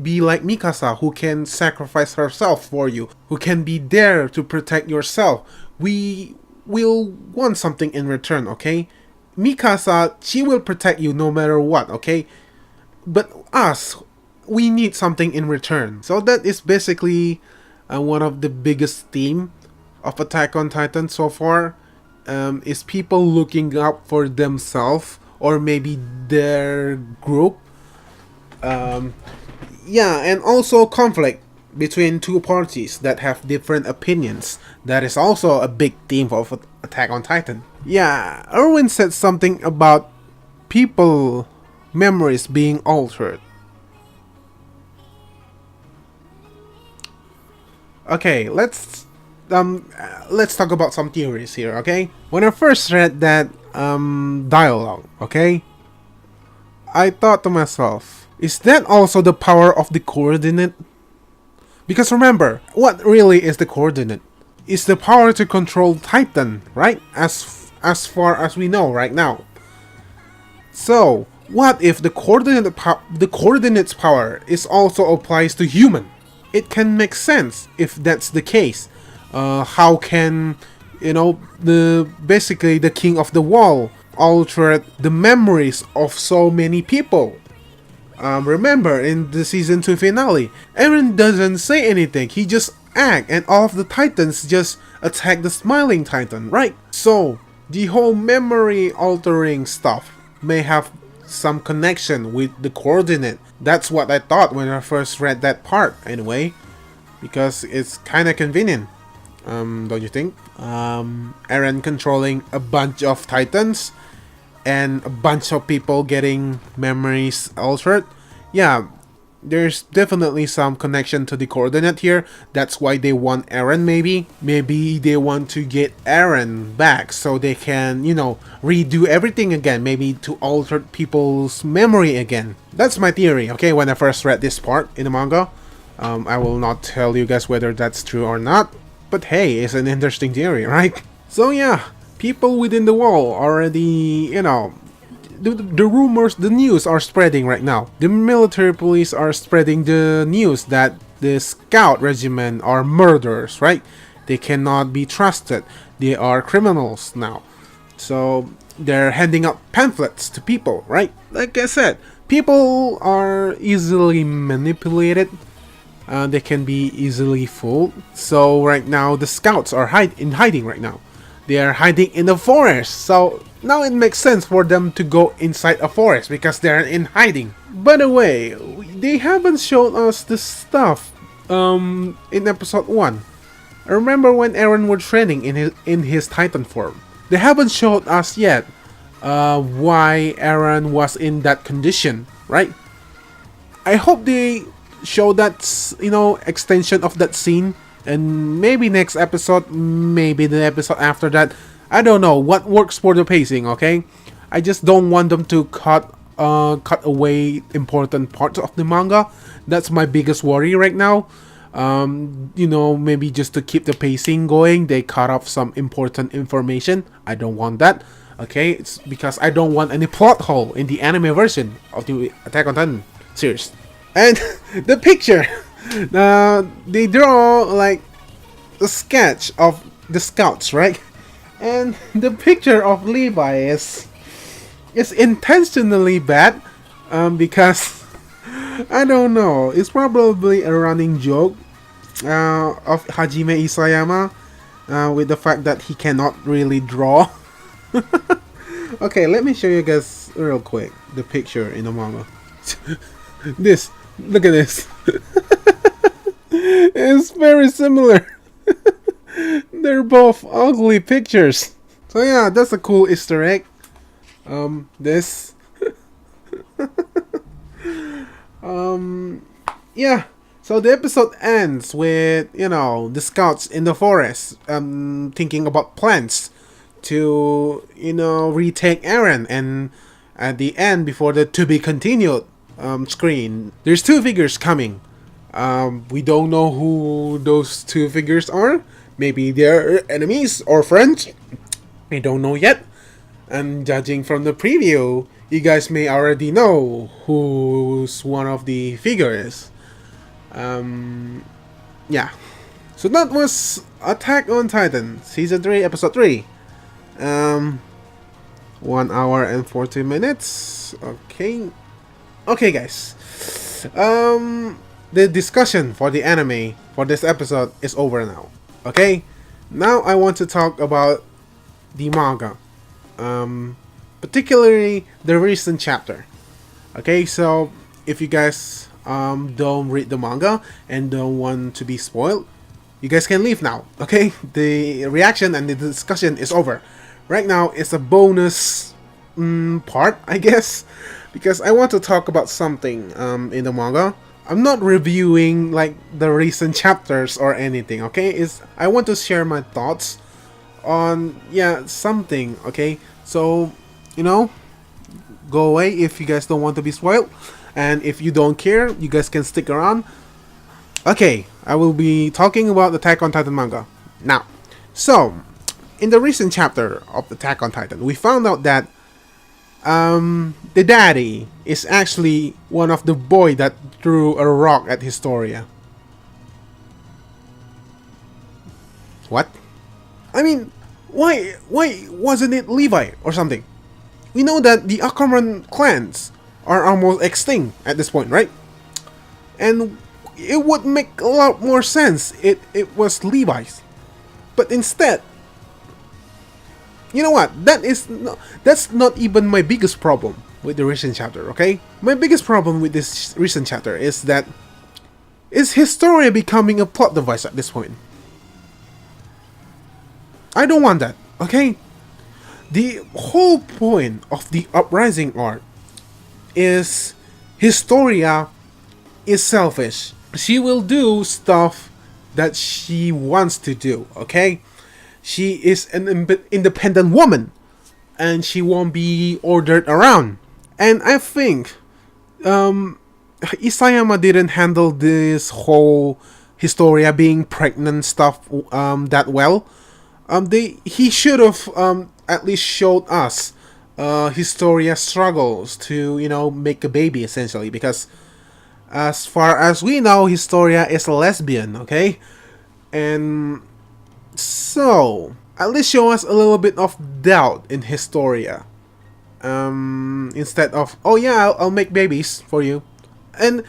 be like Mikasa, who can sacrifice herself for you, who can be there to protect yourself. We will want something in return, okay? Mikasa, she will protect you no matter what, okay? But us, we need something in return. So that is basically one of the biggest theme of Attack on Titan so far, is people looking up for themselves or maybe their group. Yeah, and also conflict between two parties that have different opinions. That is also a big theme of Attack on Titan. Yeah, Erwin said something about people memories being altered. Okay, let's talk about some theories here, okay? When I first read that dialogue, okay, I thought to myself, is that also the power of the coordinate? Because remember, what really is the coordinate? It's the power to control Titan, right? As far as we know right now. So, what if the coordinate's power is also applies to human? It can make sense if that's the case. How can basically the King of the Wall alter the memories of so many people? Remember in the season 2 finale, Eren doesn't say anything, he just acts, and all of the Titans just attack the Smiling Titan, right? So the whole memory altering stuff may have some connection with the coordinate. That's what I thought when I first read that part, anyway, because it's kind of convenient. Don't you think? Eren controlling a bunch of Titans and a bunch of people getting memories altered. Yeah, there's definitely some connection to the coordinate here. That's why they want Eren, maybe. Maybe they want to get Eren back so they can, redo everything again. Maybe to alter people's memory again. That's my theory, okay, when I first read this part in the manga. I will not tell you guys whether that's true or not. But hey, it's an interesting theory, right? So yeah, people within the wall already, the rumors, the news are spreading right now. The military police are spreading the news that the scout regiment are murderers, right? They cannot be trusted. They are criminals now. So they're handing out pamphlets to people, right? Like I said, people are easily manipulated. They can be easily fooled. So right now, the scouts are in hiding right now. They are hiding in the forest. So now it makes sense for them to go inside a forest because they're in hiding. By the way, they haven't shown us the stuff in episode 1. I remember when Eren was training in his Titan form. They haven't showed us yet why Eren was in that condition, right? I hope they show that, extension of that scene, and maybe next episode, maybe the episode after that. I don't know what works for the pacing, okay? I just don't want them to cut away important parts of the manga. That's my biggest worry right now. Maybe just to keep the pacing going, they cut off some important information. I don't want that. Okay, it's because I don't want any plot hole in the anime version of the Attack on Titan series. And the picture, they draw like a sketch of the scouts, right? And the picture of Levi is intentionally bad, because I don't know. It's probably a running joke of Hajime Isayama with the fact that he cannot really draw. Okay, let me show you guys real quick the picture in the manga. Look at this. It's very similar. They're both ugly pictures. So yeah, that's a cool Easter egg. This. Yeah. So the episode ends with, the scouts in the forest, thinking about plans to, retake Eren, and at the end, before the to be continued screen, there's 2 figures coming. We don't know who those 2 figures are. Maybe they're enemies or friends. I don't know yet. And judging from the preview, you guys may already know who's one of the figures. Yeah. So that was Attack on Titan, Season 3, Episode 3. 1 hour and 40 minutes. Okay, guys. The discussion for the anime for this episode is over now. Okay? Now I want to talk about the manga. Particularly the recent chapter. Okay, so if you guys don't read the manga and don't want to be spoiled, you guys can leave now. Okay? The reaction and the discussion is over. Right now it's a bonus part, I guess, because I want to talk about something in the manga. I'm not reviewing like the recent chapters or anything, okay? I want to share my thoughts on something, okay? So, go away if you guys don't want to be spoiled, and if you don't care, you guys can stick around. Okay, I will be talking about the Attack on Titan manga now. So, in the recent chapter of Attack on Titan, we found out that the daddy is actually one of the boy that threw a rock at Historia. What? I mean, why wasn't it Levi or something? We know that the Akamran clans are almost extinct at this point, right? And it would make a lot more sense it was Levi's. But instead, you know what? That's not even my biggest problem with the recent chapter, okay? My biggest problem with this recent chapter is that is Historia becoming a plot device at this point? I don't want that, okay? The whole point of the Uprising arc is Historia is selfish. She will do stuff that she wants to do, okay? She is an independent woman, and she won't be ordered around. And I think Isayama didn't handle this whole Historia being pregnant stuff that well. He should have at least showed us Historia struggles to make a baby, essentially, because as far as we know, Historia is a lesbian, okay? And so, at least show us a little bit of doubt in Historia. Instead of, oh yeah, I'll make babies for you. And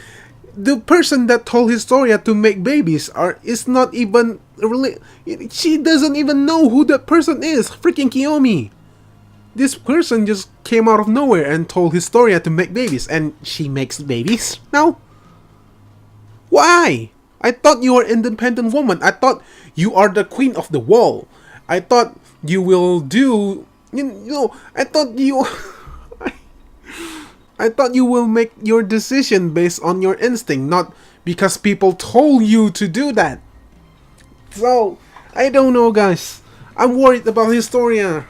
the person that told Historia to make babies is not even really, she doesn't even know who that person is. Freaking Kiyomi. This person just came out of nowhere and told Historia to make babies, and she makes babies now? Why? I thought you were an independent woman. I thought you are the queen of the wall. I thought you will do... I thought you... I thought you will make your decision based on your instinct, not because people told you to do that. So, I don't know, guys. I'm worried about Historia.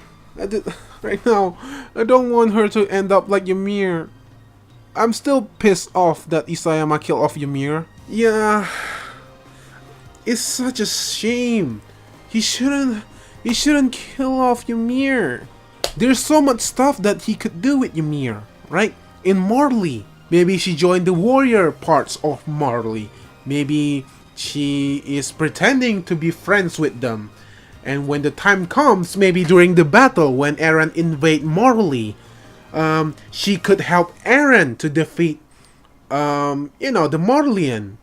Right now, I don't want her to end up like Ymir. I'm still pissed off that Isayama killed off Ymir. Yeah, it's such a shame. He shouldn't kill off Ymir. There's so much stuff that he could do with Ymir, right? In Marley, maybe she joined the warrior parts of Marley. Maybe she is pretending to be friends with them. And when the time comes, maybe during the battle when Eren invade Marley, she could help Eren to defeat, the Marleyan.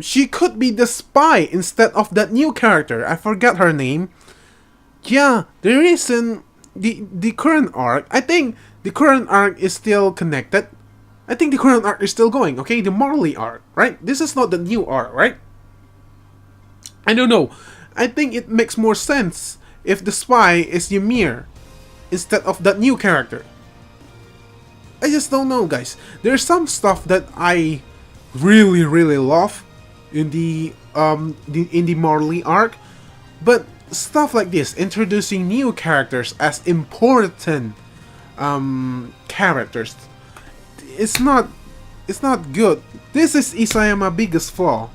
She could be the spy instead of that new character. I forgot her name. Yeah, the reason the current arc, I think the current arc is still connected. I think the current arc is still going, okay? The Marley arc, right? This is not the new arc, right? I don't know. I think it makes more sense if the spy is Ymir instead of that new character. I just don't know, guys. There's some stuff that I really, really love in the Marley arc, but stuff like this, introducing new characters as important characters, it's not good. This is Isayama's biggest flaw.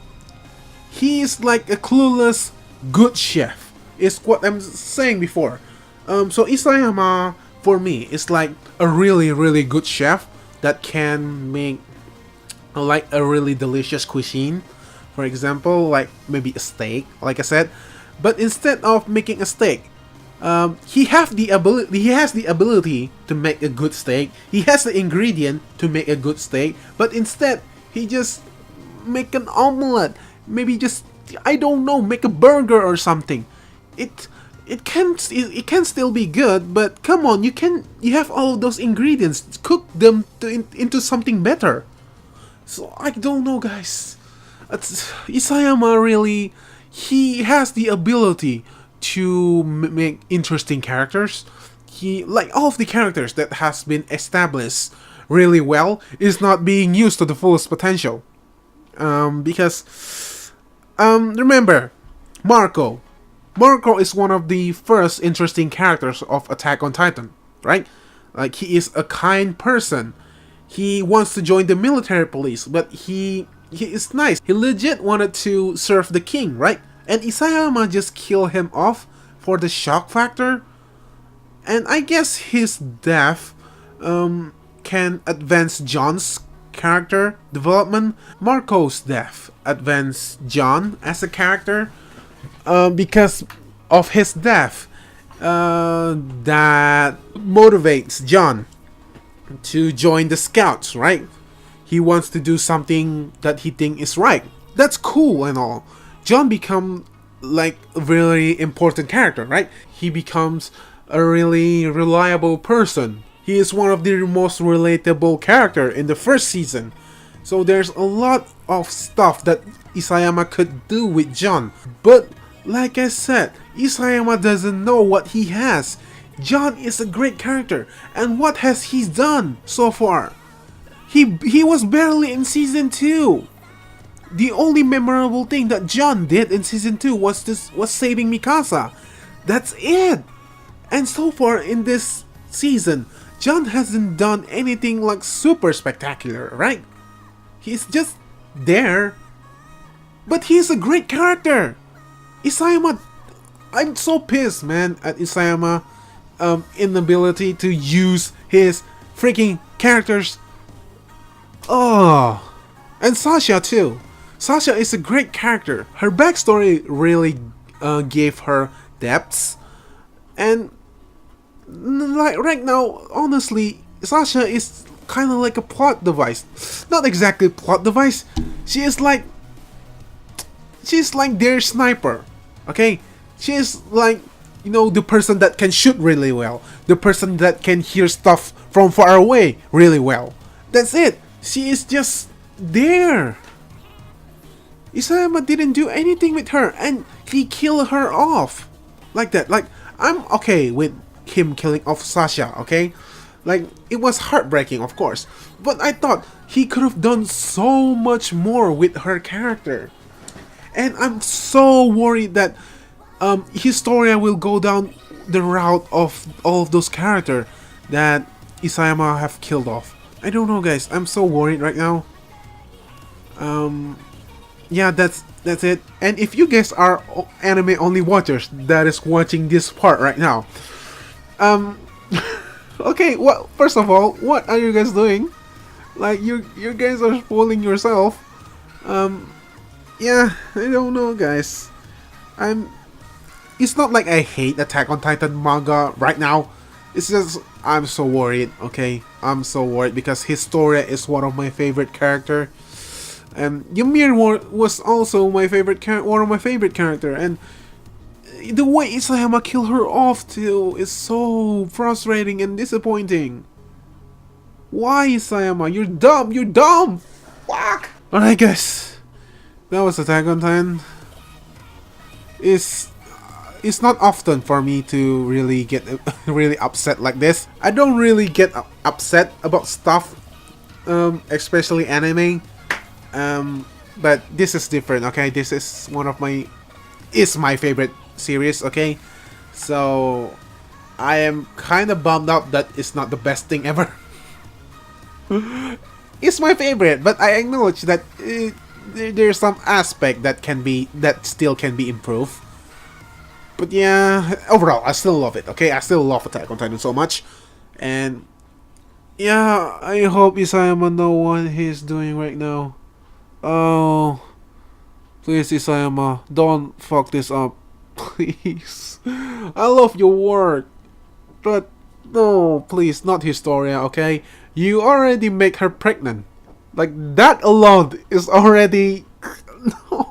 He is like a clueless good chef, is what I'm saying before. So Isayama, for me, is like a really, really good chef that can make like a really delicious cuisine. For example, like maybe a steak, like I said. But instead of making a steak, he has the ability to make a good steak. He has the ingredient to make a good steak. But instead, he just make an omelette. Maybe just, I don't know, make a burger or something. It can still be good, but come on, you have all of those ingredients, cook them into something better. So I don't know, guys. Isayama really, he has the ability to make interesting characters. He, like all of the characters that has been established really well, is not being used to the fullest potential. Because remember, Marco is one of the first interesting characters of Attack on Titan, right? Like, he is a kind person. He wants to join the military police, but he is nice. He legit wanted to serve the king, right? And Isayama just killed him off for the shock factor. And I guess his death can advance John's character development. Marco's death advanced John as a character. Because of his death, that motivates John to join the scouts, right? He wants to do something that he thinks is right. That's cool and all. John becomes like a very important character, right? He becomes a really reliable person. He is one of the most relatable character in the first season. So there's a lot of stuff that Isayama could do with John. But like I said, Isayama doesn't know what he has. John is a great character, and what has he done so far? He was barely in season 2. The only memorable thing that John did in season 2 was saving Mikasa. That's it. And so far in this season, John hasn't done anything like super spectacular, right? He's just there. But he's a great character. Isayama, I'm so pissed, man, at Isayama inability to use his freaking characters. Oh, and Sasha too. Sasha is a great character. Her backstory really gave her depths, and like right now, honestly, Sasha is kind of like a plot device. Not exactly plot device. She's like their sniper. Okay, she's like, the person that can shoot really well, the person that can hear stuff from far away really well. That's it. She is just there. Isayama didn't do anything with her, and he killed her off. Like that. Like, I'm okay with him killing off Sasha, okay? Like, it was heartbreaking, of course. But I thought he could have done so much more with her character. And I'm so worried that Historia will go down the route of all of those characters that Isayama have killed off. I don't know, guys. I'm so worried right now. Yeah, that's it. And if you guys are anime only watchers that is watching this part right now, okay. Well, first of all, what are you guys doing? Like, you guys are spoiling yourself. Yeah, I don't know, guys. It's not like I hate Attack on Titan manga right now. It's just I'm so worried. Okay, I'm so worried because Historia is one of my favorite character. Ymir was also my favorite one of my favorite character, and the way Isayama killed her off too is so frustrating and disappointing. Why, Isayama? You're dumb. You're dumb. Fuck. Alright, guys, that was Attack on Titan. It's not often for me to really get really upset like this. I don't really get upset about stuff, especially anime. But this is different, okay? This is my favorite series, okay? So I am kind of bummed out that it's not the best thing ever. It's my favorite, but I acknowledge that there's some aspect that still can be improved. But yeah, overall, I still love it, okay? I still love Attack on Titan so much. And yeah, I hope Isayama know what he's doing right now. Oh, please, Isayama, don't fuck this up. Please. I love your work. But no, please, not Historia, okay? You already make her pregnant. Like, that alone is already...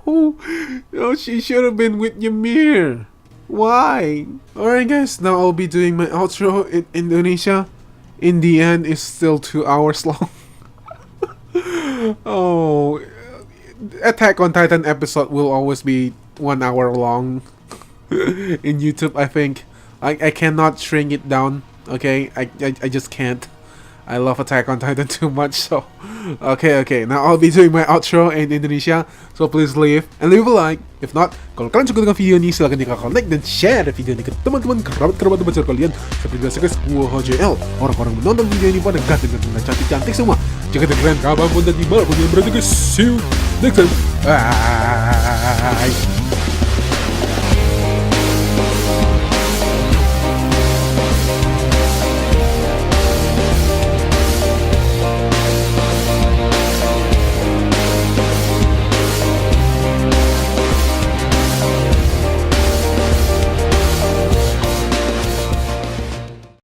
No, she should have been with Ymir. Why? Alright, guys, now I'll be doing my outro in Indonesia. In the end, it's still 2 hours long. Oh, Attack on Titan episode will always be 1 hour long. In YouTube, I think. I cannot shrink it down. Okay, I just can't. I love Attack on Titan too much, so okay. Now I'll be doing my outro in Indonesia, so please leave and leave a like. If not, kalau kalian suka dengan video ini, silahkan tinggalkan like dan share video ini ke teman-teman kerabat besar kalian. Seperti biasa guys, gua HJL. Orang-orang menonton video ini pada ganteng dan cantik-cantik semua. Jaga keren kapanpun dan dimanapun yang berada guys. See you next time. Bye.